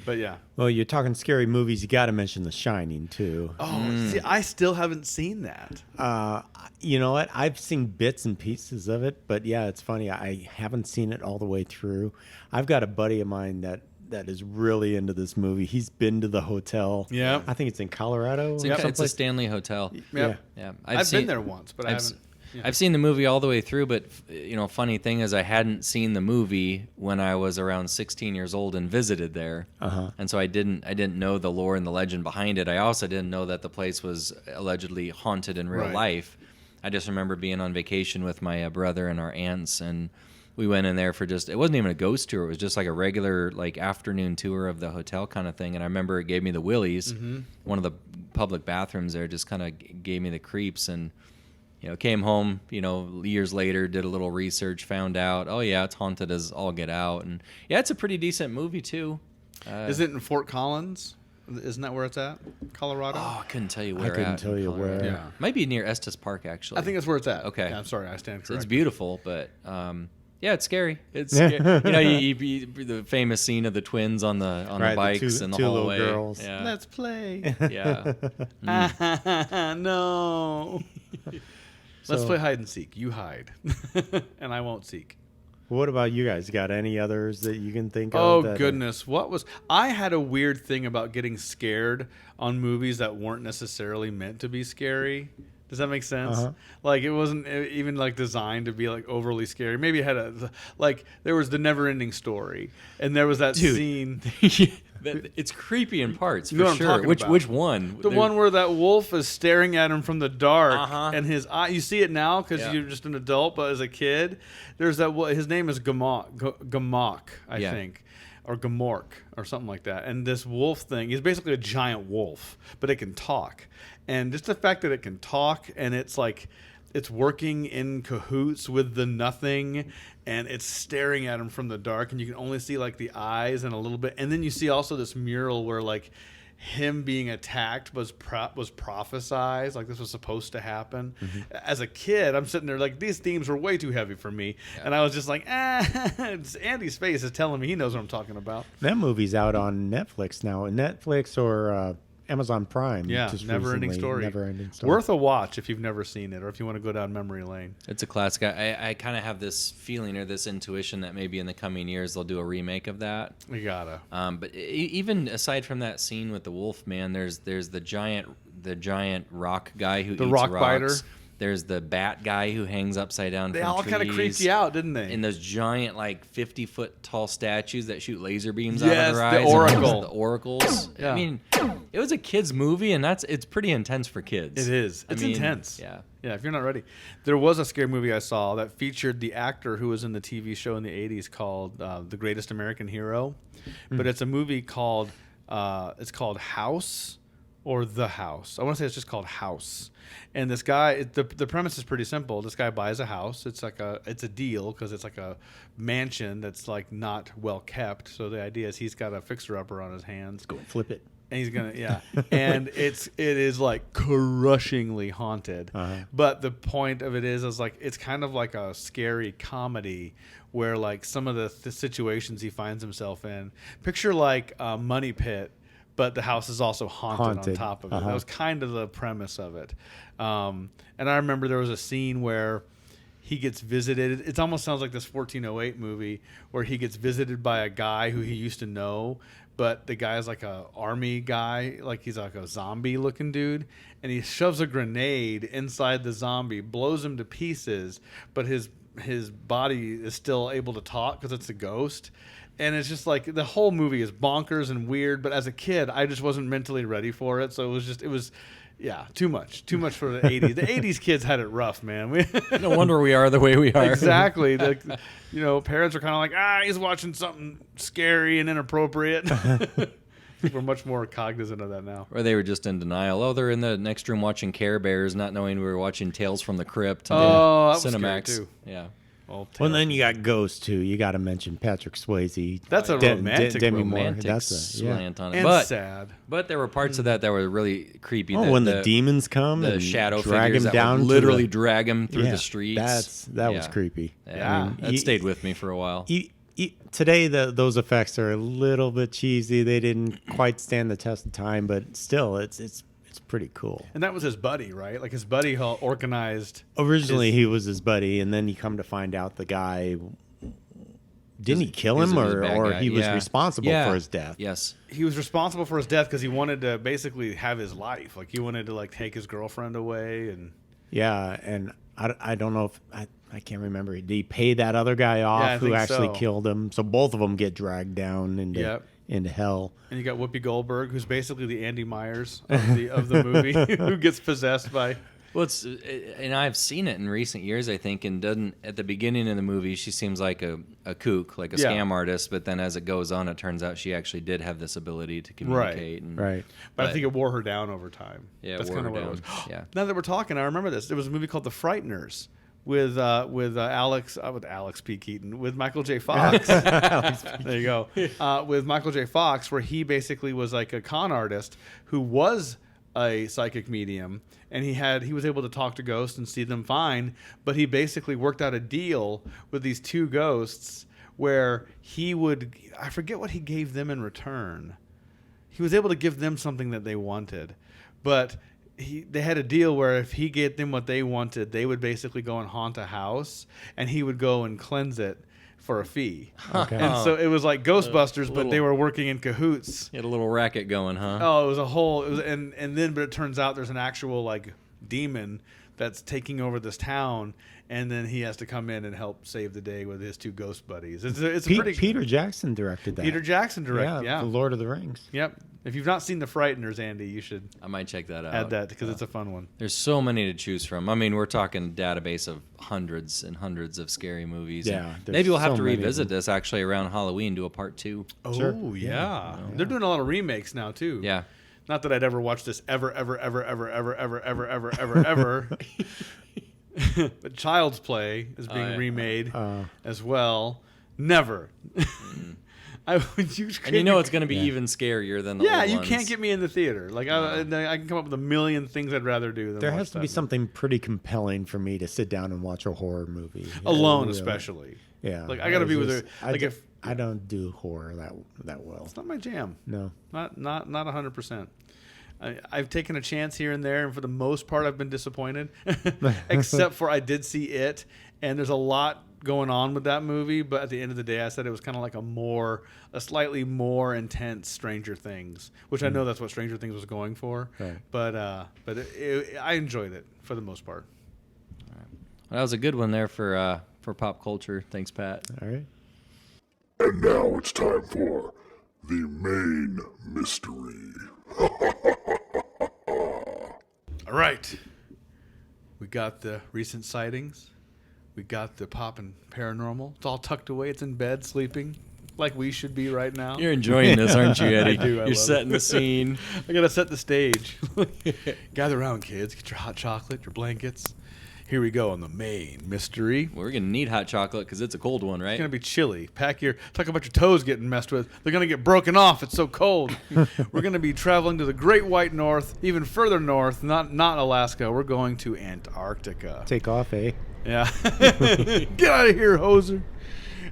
But yeah. Well, you're talking scary movies. You got to mention The Shining too. Oh, see, I still haven't seen that. You know what? I've seen bits and pieces of it, but yeah, it's funny. I haven't seen it all the way through. I've got a buddy of mine that is really into this movie. He's been to the hotel. Yeah. I think it's in Colorado. It's, or it's a someplace. Stanley Hotel. Yep. Yeah. I've been there once, but I haven't. Yeah. I've seen the movie all the way through, but funny thing is I hadn't seen the movie when I was around 16 years old and visited there. And so I didn't know the lore and the legend behind it. I also didn't know that the place was allegedly haunted in real life. I just remember being on vacation with my brother and our aunts, and we went in there for it wasn't even a ghost tour. It was just like a regular afternoon tour of the hotel kind of thing. And I remember it gave me the willies. One of the public bathrooms there just kind of gave me the creeps, and came home, years later, did a little research, found out, oh yeah, it's haunted as all get out. And yeah, it's a pretty decent movie too. Is it in Fort Collins? Isn't that where it's at? Colorado? Oh, I couldn't tell you where. I couldn't tell you where. Yeah. Might be near Estes Park, actually. I think that's where it's at. Okay. Yeah, I'm sorry, I stand So corrected. it's beautiful, but yeah, it's scary. It's scary. The famous scene of the twins on the Right, the bikes in the two little hallway. girls. Yeah. Let's play. Yeah. No. Let's So- play hide and seek. You hide, and I won't seek. What about you guys? Got any others that you can think of? Oh that goodness, I had a weird thing about getting scared on movies that weren't necessarily meant to be scary. Does that make sense? Like it wasn't even designed to be overly scary. Maybe it had there was The Never-Ending Story, and there was that scene. It's creepy in parts, You know for what I'm sure. talking about. Which one? The one where that wolf is staring at him from the dark, Uh-huh. and his eye. You see it now because Yeah. you're just an adult, but as a kid, there's that. His name is Gamok, I Yeah. think, or Gamork, or something like that. And this wolf thing is basically a giant wolf, but it can talk. And just the fact that it can talk, and it's it's working in cahoots with the nothing, and it's staring at him from the dark, and you can only see the eyes and a little bit, and then you see also this mural where him being attacked was prophesized, this was supposed to happen. As a kid, I'm sitting there these themes were way too heavy for me, and I was just it's Andy's face is telling me he knows what I'm talking about. That movie's out on Netflix now. Netflix or Amazon Prime. Yeah, just Never-Ending recently. Story. Never-Ending Story. Worth a watch if you've never seen it, or if you want to go down memory lane. It's a classic. I kind of have this feeling or this intuition that maybe in the coming years they'll do a remake of that. We gotta. But even aside from that scene with the wolf man, there's the giant rock guy who The eats rock rocks. biter? There's the bat guy who hangs upside down. They from all kind of creeped you out, didn't they? And those giant, like 50-foot tall statues that shoot laser beams Yes, out of their eyes. the oracle. The oracles. Yeah. I mean, it was a kids' movie, and it's pretty intense for kids. It is. It's intense. Yeah. Yeah, if you're not ready. There was a scary movie I saw that featured the actor who was in the TV show in the 80s called The Greatest American Hero. But it's a movie called, it's called House or The House. I want to say it's just called House. And this guy, the premise is pretty simple. This guy buys a house. It's a deal because it's like a mansion that's like not well kept. So the idea is he's got a fixer-upper on his hands. Go and flip it. And he's gonna, and it is like crushingly haunted. But the point of it is like it's kind of like a scary comedy where like some of the situations he finds himself in. Picture like a Money Pit, but the house is also haunted. On top of it. That was kind of the premise of it. And I remember there was a scene where he gets visited. It almost sounds like this 1408 movie where he gets visited by a guy who he used to know. But the guy's like a army guy, like he's like a zombie looking dude, and he shoves a grenade inside the zombie, blows him to pieces, but his body is still able to talk because it's a ghost. And it's just like the whole movie is bonkers and weird, but as a kid, I just wasn't mentally ready for it. So it was too much for the 80s. The 80s kids had it rough, man. No wonder we are the way we are. Exactly. Parents are kind of like, he's watching something scary and inappropriate. We're much more cognizant of that now. Or they were just in denial. Oh, they're in the next room watching Care Bears, not knowing we were watching Tales from the Crypt. That was Cinemax scary too. Yeah. Well, and then you got Ghost too. You got to mention Patrick Swayze. That's a romantic slant on it, and sad. But there were parts of that were really creepy. Oh, when the demons come, the and shadow drag figures him down, would literally drag him through the streets. That was creepy. Yeah, that stayed with me for a while. Today, those effects are a little bit cheesy. They didn't quite stand the test of time, but still, it's pretty cool. And that was his buddy, right? Like his buddy organized. Originally, he was his buddy, and then you come to find out the guy didn't he kill him, or he was responsible for his death. Yes, he was responsible for his death because he wanted to basically have his life. Like he wanted to like take his girlfriend away, and and I don't know if I can't remember. Did he pay that other guy off who actually killed him? So both of them get dragged down into hell. And you got Whoopi Goldberg, who's basically the Andy Myers of the movie, who gets possessed by. Well, and I've seen it in recent years, I think, and doesn't at the beginning of the movie she seems like a kook, like a scam artist, but then as it goes on, it turns out she actually did have this ability to communicate. Right. But I think it wore her down over time. Yeah, that's kind of what it was. Yeah. Now that we're talking, I remember this. There was a movie called The Frighteners. With Alex P. Keaton, with Michael J. Fox. There you go. With Michael J. Fox, where he basically was like a con artist who was a psychic medium, and he was able to talk to ghosts and see them fine, but he basically worked out a deal with these two ghosts where I forget what he gave them in return. He was able to give them something that they wanted, but they had a deal where if he gave them what they wanted, they would basically go and haunt a house, and he would go and cleanse it for a fee. Okay. And so it was like Ghostbusters, but they were working in cahoots. You had a little racket going, huh? Oh, but it turns out there's an actual like demon that's taking over this town, and then he has to come in and help save the day with his two ghost buddies. It's pretty. Peter Jackson directed that. The Lord of the Rings. Yep. If you've not seen The Frighteners, Andy, you should. I might check that out. Add that because it's a fun one. There's so many to choose from. I mean, we're talking a database of hundreds and hundreds of scary movies. Yeah. Maybe we'll have to revisit this actually around Halloween, do a part 2. Oh, sure. Yeah. They're doing a lot of remakes now too. Yeah. Not that I'd ever watch this ever. But Child's Play is being remade as well. Never. And you know it's going to be even scarier than the old ones. You can't get me in the theater. Like I can come up with a million things I'd rather do than there watch has to be something pretty compelling for me to sit down and watch a horror movie alone, especially. Yeah, like I got to be with her. Like if I don't do horror that well. It's not my jam. No, not 100%. I've taken a chance here and there, and for the most part, I've been disappointed. Except for I did see it, and there's a lot going on with that movie. But at the end of the day, I said it was kind of like a slightly more intense Stranger Things, which I know that's what Stranger Things was going for. Right. But I enjoyed it for the most part. That was a good one there for pop culture. Thanks, Pat. All right. And now it's time for the main mystery. All right. We got the recent sightings. We got the pop and paranormal. It's all tucked away. It's in bed, sleeping like we should be right now. You're enjoying this, aren't you, Eddie? I do. You're setting the scene. I got to set the stage. Gather around, kids. Get your hot chocolate, your blankets. Here we go on the main mystery. We're going to need hot chocolate because it's a cold one, right? It's going to be chilly. Talk about your toes getting messed with. They're going to get broken off. It's so cold. We're going to be traveling to the Great White North, even further north, not Alaska. We're going to Antarctica. Take off, eh? Yeah. Get out of here, hoser.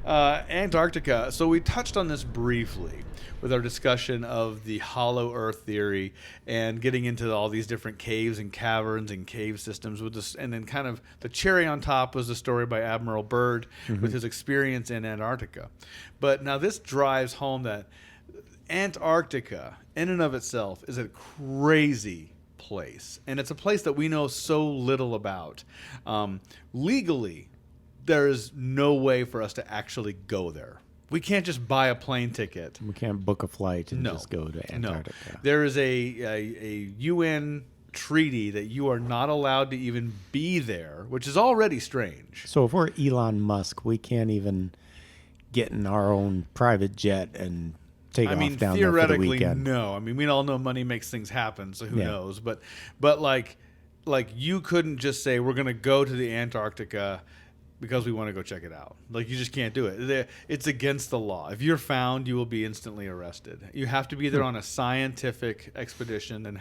Antarctica. So we touched on this briefly with our discussion of the hollow earth theory and getting into all these different caves and caverns and cave systems with this, and then kind of the cherry on top was the story by Admiral Byrd with his experience in Antarctica. But now this drives home that Antarctica in and of itself is a crazy place, and it's a place that we know so little about. Legally, there is no way for us to actually go there. We can't just buy a plane ticket. We can't book a flight and just go to Antarctica. No. There is a UN treaty that you are not allowed to even be there, which is already strange. So if we're Elon Musk, we can't even get in our own private jet and take off down there for the theoretically, weekend. no. I mean, we all know money makes things happen, so who Yeah. knows? But like you couldn't just say we're going to go to the Antarctica because we want to go check it out. Like, you just can't do it. It's against the law. If you're found, you will be instantly arrested. You have to be there on a scientific expedition and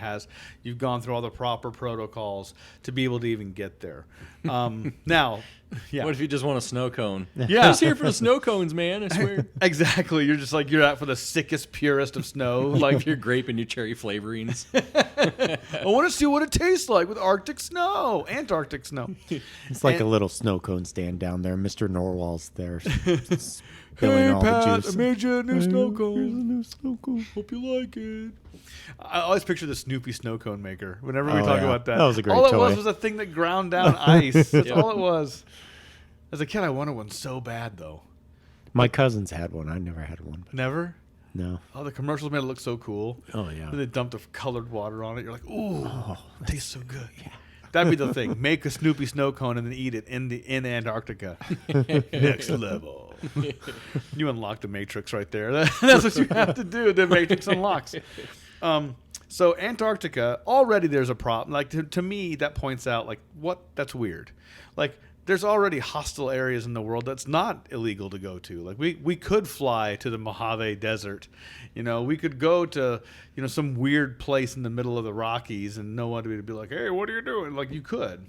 you've gone through all the proper protocols to be able to even get there. Now, yeah. What if you just want a snow cone? Yeah. I was here for the snow cones, man. I swear. Exactly. You're just like, you're out for the sickest, purest of snow. Like your grape and your cherry flavorings. I want to see what it tastes like with Arctic snow, Antarctic snow. It's like And- a little snow cone stand down there. Mr. Norwal's there spilling all the juice. I made you a new snow Here's a cone. new snow cone. Hope you like it. I always picture the Snoopy snow cone maker whenever we Oh, talk yeah. about that. That was a great all it toy. was a thing that ground down ice. That's Yep. all it was. As a kid, I wanted one so bad, though. My cousins had one. I never had one. Never? No. Oh, the commercials made it look so cool. Oh, yeah. Then they dumped a colored water on it. You're like, ooh, it tastes so good. Yeah. That'd be the thing. Make a Snoopy snow cone and then eat it in Antarctica. Next level. You unlock the Matrix right there. That's what you have to do. The Matrix unlocks. So Antarctica, already there's a problem. Like, to me, that points out, like, that's weird. Like, there's already hostile areas in the world that's not illegal to go to. Like, we could fly to the Mojave Desert. We could go to, some weird place in the middle of the Rockies and no one would be like, hey, what are you doing? Like, you could.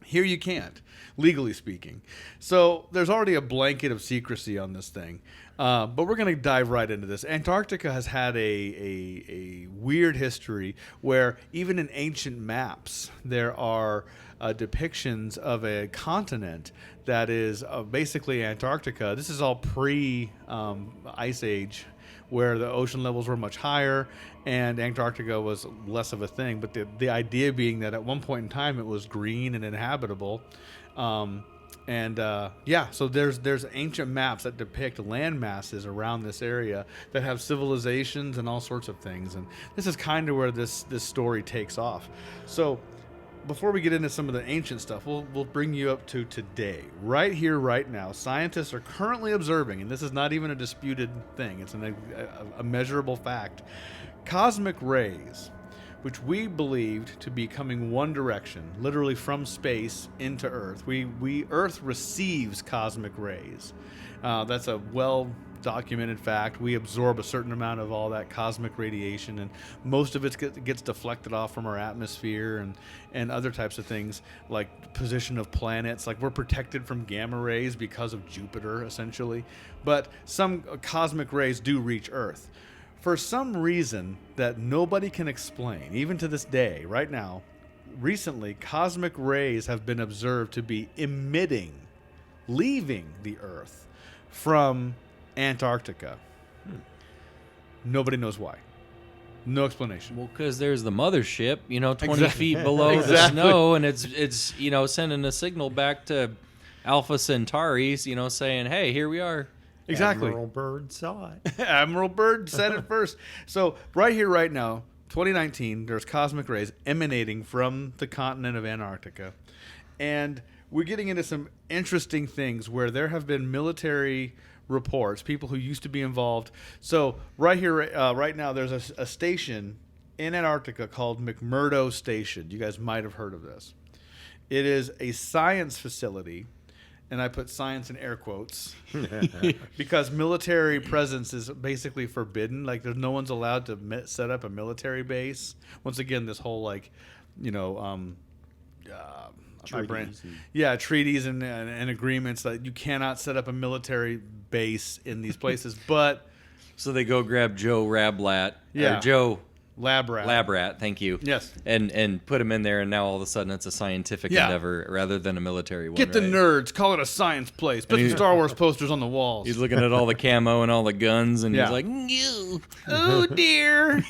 Here you can't, legally speaking. So there's already a blanket of secrecy on this thing. But we're going to dive right into this. Antarctica has had a weird history where even in ancient maps, there are depictions of a continent that is basically Antarctica. This is all pre-Ice Age, where the ocean levels were much higher and Antarctica was less of a thing. But the idea being that at one point in time it was green and inhabitable. So there's ancient maps that depict land masses around this area that have civilizations and all sorts of things. And this is kind of where this story takes off. So before we get into some of the ancient stuff, we'll bring you up to today. Right here, right now, scientists are currently observing, and this is not even a disputed thing, it's a measurable fact, cosmic rays, which we believed to be coming one direction, literally from space into Earth. Earth receives cosmic rays. That's a well-documented fact. We absorb a certain amount of all that cosmic radiation, and most of it gets deflected off from our atmosphere and other types of things, like position of planets. Like, we're protected from gamma rays because of Jupiter, essentially. But some cosmic rays do reach Earth. For some reason that nobody can explain, even to this day, right now, recently, cosmic rays have been observed to be leaving the Earth from Antarctica. Nobody knows why. No explanation. Well, because there's the mothership, 20 Exactly. feet below the Exactly. snow, and it's sending a signal back to Alpha Centauri, saying, hey, here we are. Exactly. Admiral Byrd saw it. Admiral Byrd said it first. So right here, right now, 2019, there's cosmic rays emanating from the continent of Antarctica. And we're getting into some interesting things where there have been military reports, people who used to be involved. So right here, right now, there's a station in Antarctica called McMurdo Station. You guys might have heard of this. It is a science facility, and I put science in air quotes because military presence is basically forbidden. Like, there's no one's allowed to set up a military base. Once again, this whole treaties and agreements that you cannot set up a military base in these places. But So they go grab Joe Rablat, Yeah. or Joe lab rat. Labrat, thank you. Yes. And put him in there, and now all of a sudden it's a scientific Yeah. endeavor rather than a military one. Get the right? nerds. Call it a science place. Put the Star Wars posters on the walls. He's looking at all the camo and all the guns, and Yeah. he's like, "Ew." Oh, dear.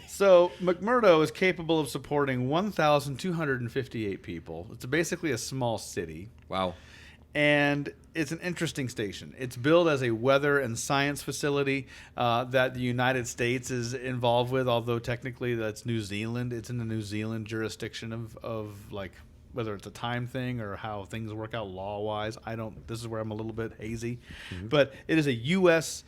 So McMurdo is capable of supporting 1,258 people. It's basically a small city. Wow. And it's an interesting station. It's billed as a weather and science facility that the United States is involved with, although technically that's New Zealand. It's in the New Zealand jurisdiction of like whether it's a time thing or how things work out law-wise. This is where I'm a little bit hazy. But it is a U.S.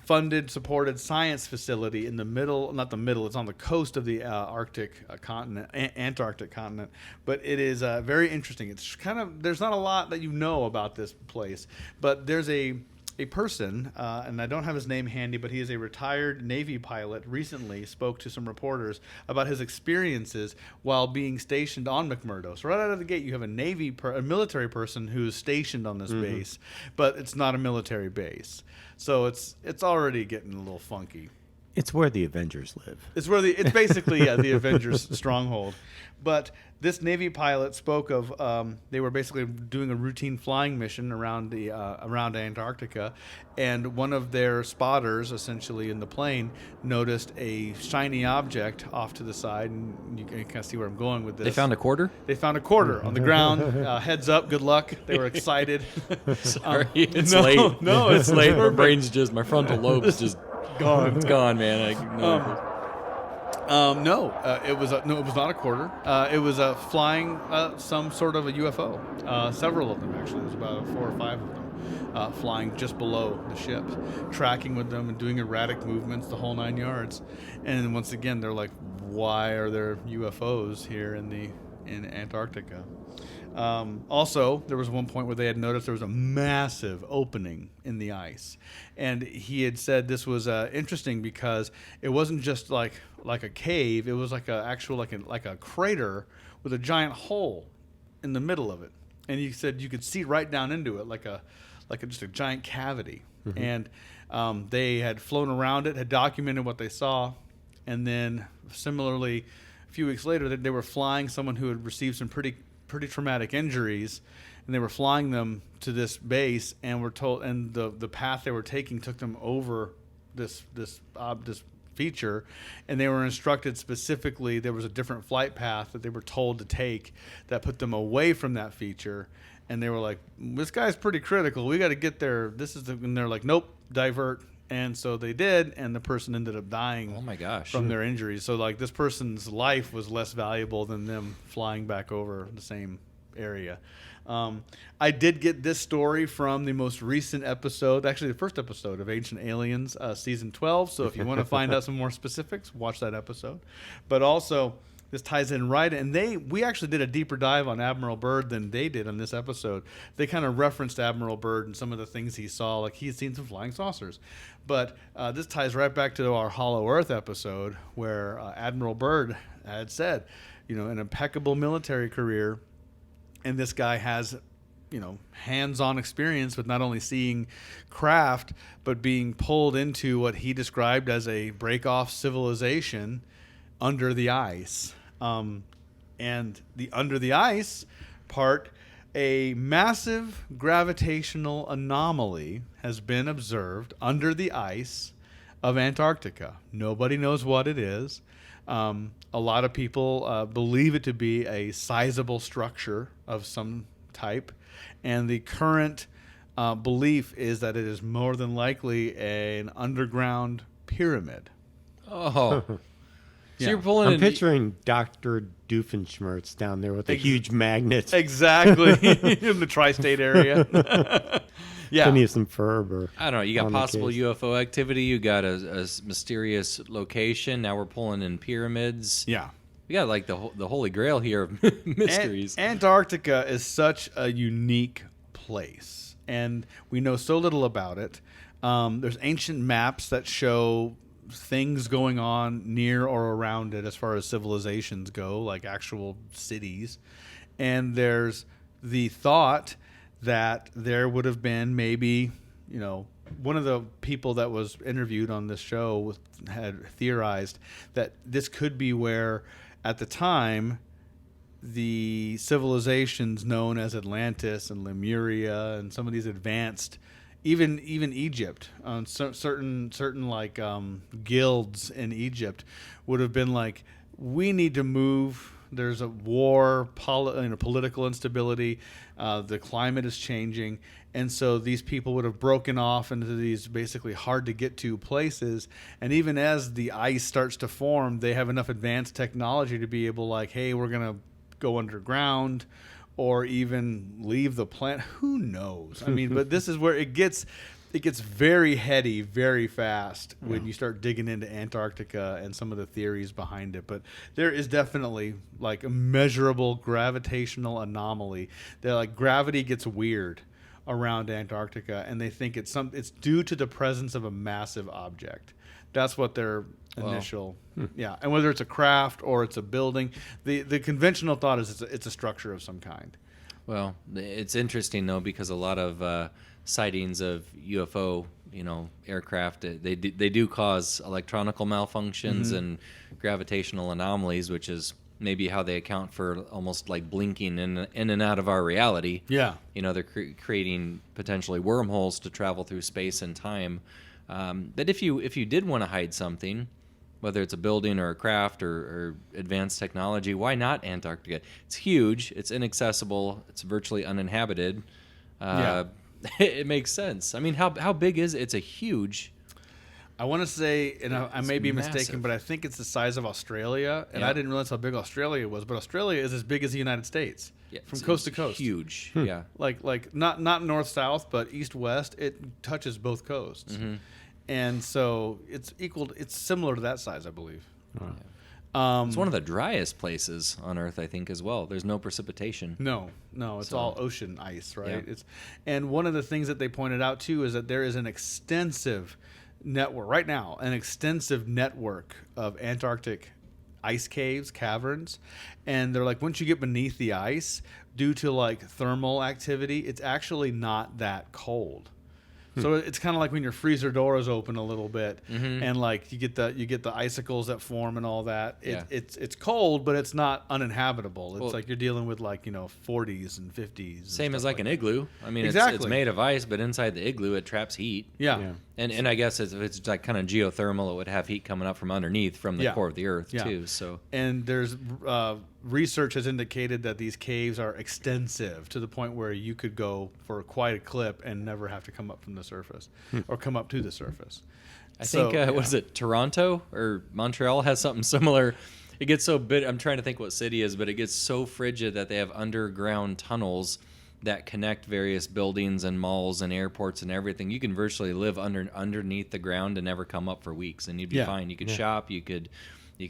funded, supported science facility in the middle, not the middle, it's on the coast of the Arctic continent, Antarctic continent. But it is very interesting. It's there's not a lot that you know about this place, but there's a person, and I don't have his name handy, but he is a retired Navy pilot, recently spoke to some reporters about his experiences while being stationed on McMurdo. So right out of the gate, you have a military person who's stationed on this base, but it's not a military base. So it's already getting a little funky. It's where the Avengers live. It's basically the Avengers stronghold. But this Navy pilot spoke of they were basically doing a routine flying mission around Antarctica, and one of their spotters, essentially in the plane, noticed a shiny object off to the side, and you can kind of see where I'm going with this. They found a quarter? They found a quarter on the ground. Heads up, good luck. They were excited. Sorry, it's no, late. no, it's late. My perfect. brain's my frontal lobe's just Gone. It's gone, man. It was not a quarter. It was flying some sort of a UFO. Several of them, actually. There was about 4 or 5 of them flying just below the ship, tracking with them and doing erratic movements, the whole 9 yards. And once again, they're like, why are there UFOs here in Antarctica? Also, there was one point where they had noticed there was a massive opening in the ice, and he had said this was interesting because it wasn't just like a cave; it was like a crater with a giant hole in the middle of it. And he said you could see right down into it, just a giant cavity. And they had flown around it, had documented what they saw, and then similarly, a few weeks later, they were flying someone who had received some pretty traumatic injuries, and they were flying them to this base, and were told, and the path they were taking took them over this feature, and they were instructed specifically there was a different flight path that they were told to take that put them away from that feature, and they were like, this guy's pretty critical, we got to get there, and they're like, nope, divert. And so they did, and the person ended up dying. Oh my gosh! From their injuries. So like this person's life was less valuable than them flying back over the same area. I did get this story from the most recent episode, actually the first episode of Ancient Aliens, season 12. So if you want to find out some more specifics, watch that episode. But also, this ties in right, and we actually did a deeper dive on Admiral Byrd than they did on this episode. They kind of referenced Admiral Byrd and some of the things he saw, like he had seen some flying saucers. But this ties right back to our Hollow Earth episode, where Admiral Byrd had said, an impeccable military career, and this guy has, hands-on experience with not only seeing craft, but being pulled into what he described as a break-off civilization under the ice. And the under the ice part, a massive gravitational anomaly has been observed under the ice of Antarctica. Nobody knows what it is. A lot of people believe it to be a sizable structure of some type, and the current belief is that it is more than likely an underground pyramid. Oh. So Yeah. you're pulling I'm in... picturing Dr. Doofenshmirtz down there with a huge magnet. Exactly. In the tri-state area. Yeah. Send you some fur or I don't know. You got on the possible case. UFO activity. You got a mysterious location. Now we're pulling in pyramids. Yeah. We got like the holy grail here of mysteries. Antarctica is such a unique place, and we know so little about it. There's ancient maps that show things going on near or around it as far as civilizations go, like actual cities. And there's the thought that there would have been maybe, one of the people that was interviewed on this show had theorized that this could be where, at the time, the civilizations known as Atlantis and Lemuria and some of these advanced, even Egypt, certain like guilds in Egypt would have been like, we need to move. There's a war, political instability. The climate is changing. And so these people would have broken off into these basically hard to get to places. And even as the ice starts to form, they have enough advanced technology to be able, like, hey, we're going to go underground or even leave the planet. Who knows? I mean, but this is where it gets very heady very fast when you start digging into Antarctica and some of the theories behind it. But there is definitely like a measurable gravitational anomaly. They're like, gravity gets weird around Antarctica, and they think it's due to the presence of a massive object. That's what their initial, and whether it's a craft or it's a building, the conventional thought is it's a structure of some kind. Well, it's interesting though, because a lot of sightings of UFO, aircraft, they do cause electronical malfunctions and gravitational anomalies, which is maybe how they account for almost like blinking in and out of our reality. Yeah. They're creating potentially wormholes to travel through space and time. That if you did want to hide something, whether it's a building or a craft or advanced technology, why not Antarctica? It's huge. It's inaccessible. It's virtually uninhabited. It makes sense. I mean, how big is it? It's a huge... I want to say, and I may be massive. mistaken, but I think it's the size of Australia, and Yeah. I didn't realize how big Australia was, but Australia is as big as the United States, from coast to coast. Huge, yeah. Like not north-south, but east-west. It touches both coasts. And so it's similar to that size, I believe. It's one of the driest places on Earth, I think, as well. There's no precipitation. No, it's all ocean ice, right? Yeah. And one of the things that they pointed out too is that there is an extensive network right now, an extensive network of Antarctic ice caves, caverns, and they're like, once you get beneath the ice, due to like thermal activity, it's actually not that cold. So it's kind of like when your freezer door is open a little bit, and like you get the icicles that form and all that. It's cold, but it's not uninhabitable. It's like you're dealing with 40s and 50s. Same as like an igloo. I mean, Exactly. it's made of ice, but inside the igloo it traps heat. Yeah. And I guess if it's like kind of geothermal, it would have heat coming up from underneath, from the core of the Earth too. So And there's research has indicated that these caves are extensive to the point where you could go for quite a clip and never have to come up from the surface or come up to the surface. I think what is it, Toronto or Montreal has something similar. It gets so big. I'm trying to think what city is, but it gets so frigid that they have underground tunnels that connect various buildings and malls and airports and everything. You can virtually live underneath the ground and never come up for weeks, and you'd be fine. You could shop, you could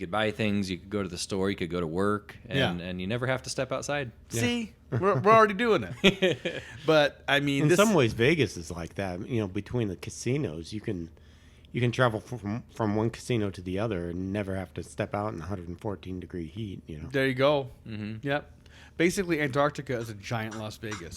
buy things, you could go to the store, you could go to work, and you never have to step outside. See, we're already doing it. But I mean, in some ways, Vegas is like that. Between the casinos, you can travel from one casino to the other and never have to step out in 114-degree heat. There you go. Yep. basically Antarctica is a giant Las Vegas.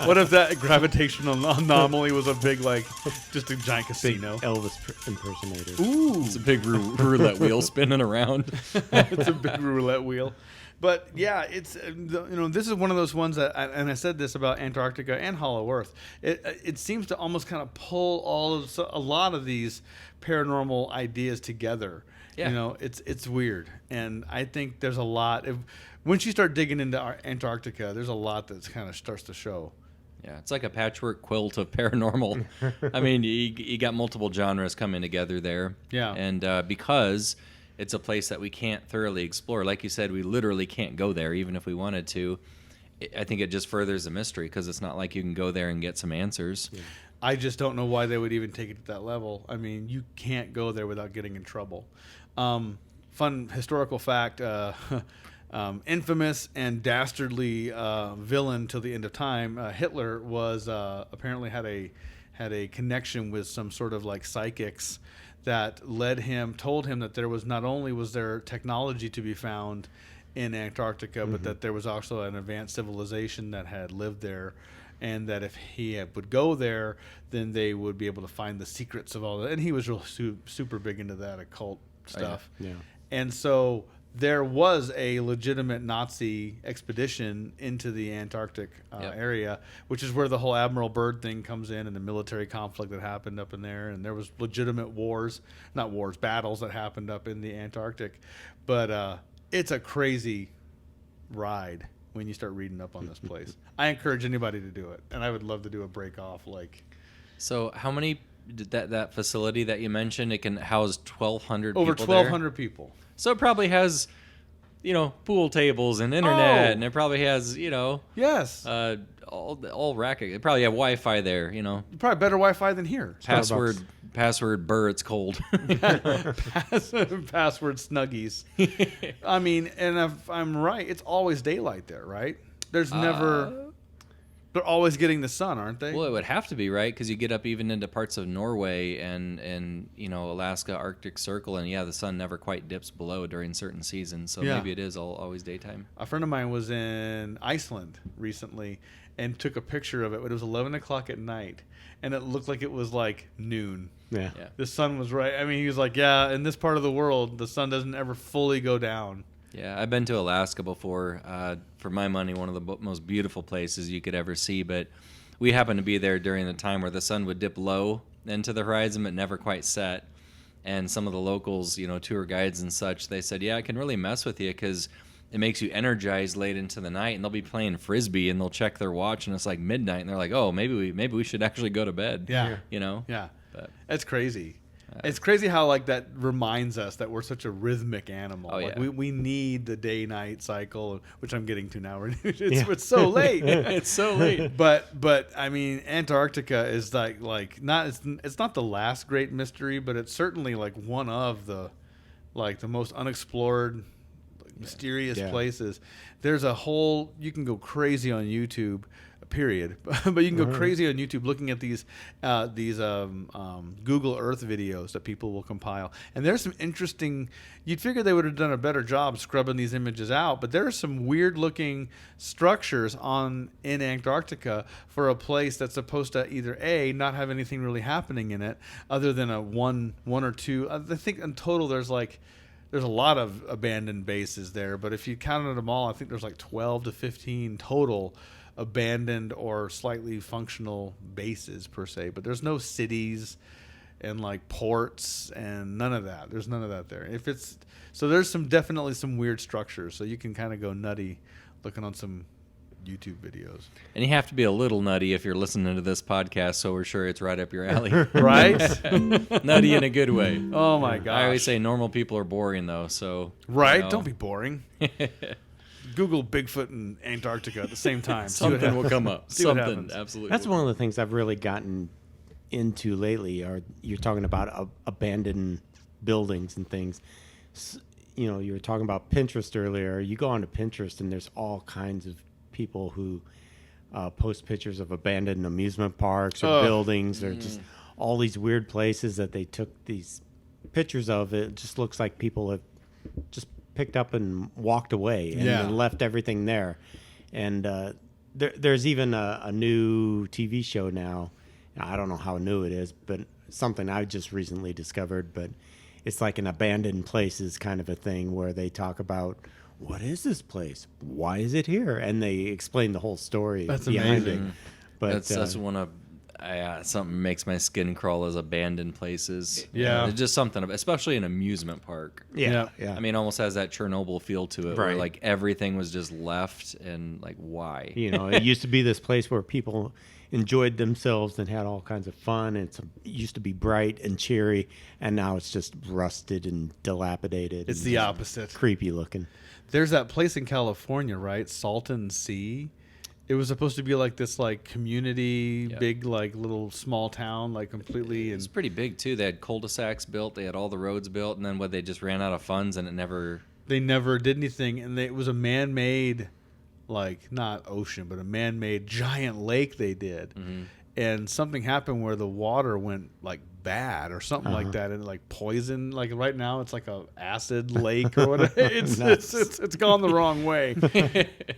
What if that gravitational anomaly was a big, like, just a giant casino? Elvis impersonator. Ooh, It's a big roulette wheel spinning around. it's a big roulette wheel. But yeah, it's this is one of those ones that, and I said this about Antarctica and Hollow Earth. It seems to almost kind of pull a lot of these paranormal ideas together. Yeah. It's weird, and I think there's a lot. Once you start digging into Antarctica, there's a lot that kind of starts to show. Yeah, it's like a patchwork quilt of paranormal. I mean, you got multiple genres coming together there. Yeah. And because it's a place that we can't thoroughly explore, like you said, we literally can't go there even if we wanted to. I think it just furthers the mystery because it's not like you can go there and get some answers. Yeah. I just don't know why they would even take it to that level. I mean, you can't go there without getting in trouble. Fun historical fact, infamous and dastardly villain till the end of time, Hitler was apparently had a connection with some sort of like psychics that told him that there was not only was there technology to be found in Antarctica, but that there was also an advanced civilization that had lived there, and that if he would go there, then they would be able to find the secrets of all that. And he was real super big into that occult stuff. Yeah. And so there was a legitimate Nazi expedition into the Antarctic area, which is where the whole Admiral Byrd thing comes in, and the military conflict that happened up in there. And there was legitimate battles that happened up in the Antarctic. But it's a crazy ride when you start reading up on this place. I encourage anybody to do it, and I would love to do a break off. So how many, that facility that you mentioned, it can house 1,200 over people 1,200 people. So it probably has, pool tables and internet, and it probably has, yes, all racket. It probably have Wi-Fi there, Probably better Wi-Fi than here. Password burr, it's cold. Password Snuggies. I mean, and if I'm right, it's always daylight there, right? There's never... They're always getting the sun, aren't they? Well, it would have to be, right? Because you get up even into parts of Norway and Alaska, Arctic Circle, and the sun never quite dips below during certain seasons. So maybe it is always daytime. A friend of mine was in Iceland recently and took a picture of it. But it was 11 o'clock at night, and it looked like it was like noon. Yeah. The sun was right. I mean, he was like, yeah, in this part of the world, the sun doesn't ever fully go down. Yeah, I've been to Alaska before. For my money, one of the most beautiful places you could ever see. But we happened to be there during the time where the sun would dip low into the horizon but never quite set. And some of the locals, tour guides and such, they said, yeah, it can really mess with you because it makes you energized late into the night. And they'll be playing Frisbee, and they'll check their watch, and it's like midnight. And they're like, oh, maybe we should actually go to bed. Yeah. Yeah. But it's crazy. It's crazy how that reminds us that we're such a rhythmic animal. Oh, yeah. We need the day-night cycle, which I'm getting to now. It's so late. It's so late. But I mean, Antarctica is not it's not the last great mystery, but it's certainly one of the most unexplored, mysterious places. There's a whole, you can go crazy on YouTube. Period. But you can go crazy on YouTube looking at these Google Earth videos that people will compile, and there's some interesting. You'd figure they would have done a better job scrubbing these images out, but there are some weird looking structures in Antarctica for a place that's supposed to either not have anything really happening in it other than a one or two. I think in total there's a lot of abandoned bases there, but if you counted them all, I think there's 12 to 15 total abandoned or slightly functional bases per se, but there's no cities and ports and none of that. There's none of that there. So there's definitely some weird structures, so you can kind of go nutty looking on some YouTube videos. And you have to be a little nutty if you're listening to this podcast, so we're sure it's right up your alley. Right? Nutty in a good way. Oh my gosh. I always say normal people are boring though, so right? Don't be boring. Google Bigfoot in Antarctica at the same time. Something will come up. Something, absolutely. That's one of the things I've really gotten into lately. You're talking about abandoned buildings and things. You were talking about Pinterest earlier. You go onto Pinterest and there's all kinds of people who post pictures of abandoned amusement parks or buildings or just all these weird places that they took these pictures of. It just looks like people have just picked up and walked away and Yeah. then left everything there. And there's even a new TV show now. I don't know how new it is, but something I just recently discovered. But it's like an abandoned places kind of a thing where they talk about, what is this place? Why is it here? And they explain the whole story That's behind amazing. it. But That's one of something makes my skin crawl as abandoned places. Yeah. It's just something, especially an amusement park. yeah. I mean, almost has that Chernobyl feel to it, where Right. like everything was just left, and like why? It used to be this place where people enjoyed themselves and had all kinds of fun. And it used to be bright and cheery, and now it's just rusted and dilapidated. It's and the just opposite. creepy looking. There's that place in California, right? Salton Sea. It was supposed to be like this, like community, big, like little small town, like completely. It's And pretty big too. They had cul-de-sacs built, they had all the roads built, and then they just ran out of funds, and it never. they never did anything. And it was a man-made, like not ocean, but a man-made giant lake. They did, and something happened where the water went like bad or something like that, and like poison. Like right now, it's like a acid lake or whatever. It's gone the wrong way.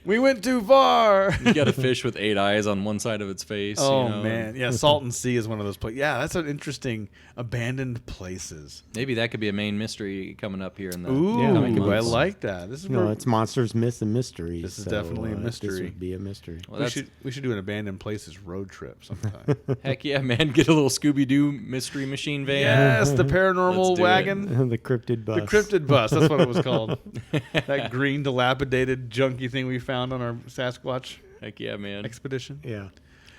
We went too far. You got a fish with 8 eyes on one side of its face. Oh you know? man, yeah. Salton Sea is one of those places. Yeah, that's an interesting abandoned places. Maybe that could be a main mystery coming up here in the Ooh, coming I months. like that. This is where It's monsters, myths, and mysteries. This is definitely a This mystery. would be a mystery. Well, we should do an abandoned places road trip sometime. heck yeah, man! Get a little Scooby-Doo mystery machine van. Yes, the Let's paranormal do it. wagon. The cryptid bus. The cryptid bus, that's what it was called. That green, dilapidated, junky thing we found on our Sasquatch Heck yeah, man! expedition. Yeah.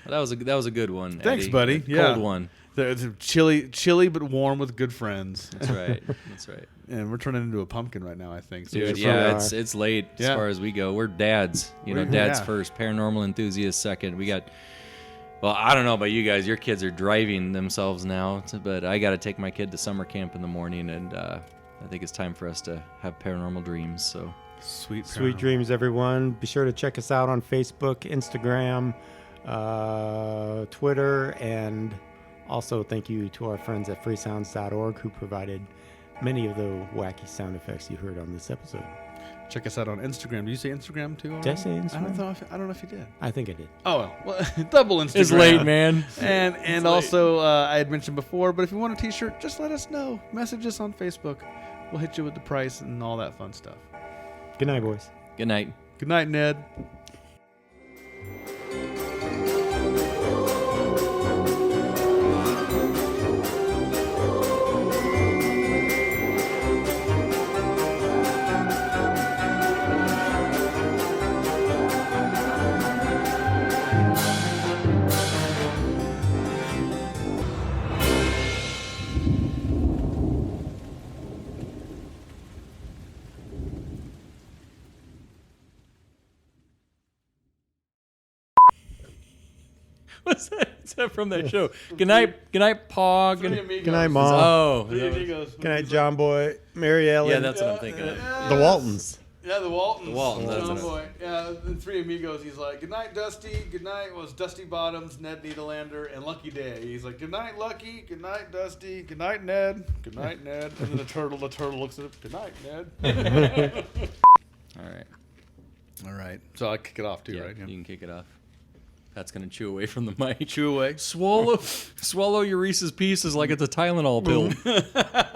That was a good one. Thanks, Eddie. buddy. Cold Yeah. one. It's chilly but warm with good friends. That's right. That's right. And we're turning into a pumpkin right now, I think. So we Dude, should yeah, probably it's late as Yeah. far as we go. We're dads. Dads Yeah. first, paranormal enthusiasts second. We got. Well, I don't know about you guys. Your kids are driving themselves now, but I got to take my kid to summer camp in the morning, and I think it's time for us to have paranormal dreams. So Sweet Sweet dreams, everyone. Be sure to check us out on Facebook, Instagram, Twitter, and also thank you to our friends at freesounds.org who provided many of the wacky sound effects you heard on this episode. Check us out on Instagram. Did you say Instagram too? Did I say already? Instagram? I don't know if you did. I think I did. Oh, well, double Instagram. it's late, man. And also, I had mentioned before, but if you want a t-shirt, just let us know. Message us on Facebook. We'll hit you with the price and all that fun stuff. Good night, boys. Good night. Good night, Ned. What's that? Is that from that show? Good night, Pa. Good night, Mom. Oh, Good night, John Boy. Mary Ellen. yeah, that's what I'm thinking of. the Waltons. Yeah, the Waltons. The Waltons, that's John it. Boy. Yeah, the three amigos. He's like, good night, Dusty. Good night was Dusty Bottoms, Ned Niederlander, and Lucky Day. He's like, good night, Lucky. Good night, Dusty. Good night, Ned. Good night, Ned. And then the turtle looks at him. Good night, Ned. All right. All right. So I kick it off too, Yeah, right? you can kick it off. Pat's gonna chew away from the mic. Chew away. Swallow your Reese's Pieces like it's a Tylenol pill.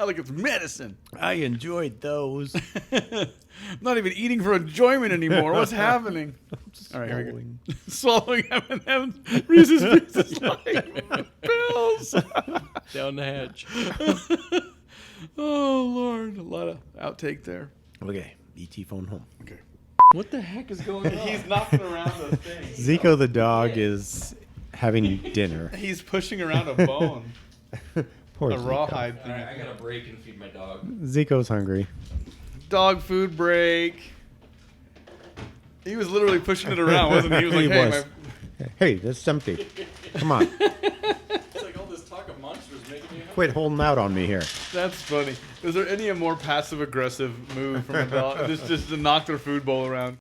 Like it's medicine. I enjoyed those. I'm not even eating for enjoyment anymore. What's happening? All right, here we go. Swallowing M&M's, Reese's Pieces like pills. Down the hatch. Oh Lord, a lot of outtake there. Okay, BT phone home. Okay. What the heck is going on? He's knocking around those things. Zico the dog is having dinner. He's pushing around a bone, Poor a Zico. rawhide All thing. right, I gotta break and feed my dog. Zico's hungry. Dog food break. He was literally pushing it around, wasn't he? He was like, He "Hey, was. Hey, that's empty. Come on. It's like all this talk of monsters making me hungry. Quit holding out on me here. that's funny." Was there any more passive aggressive move from a dog? just to knock their food bowl around?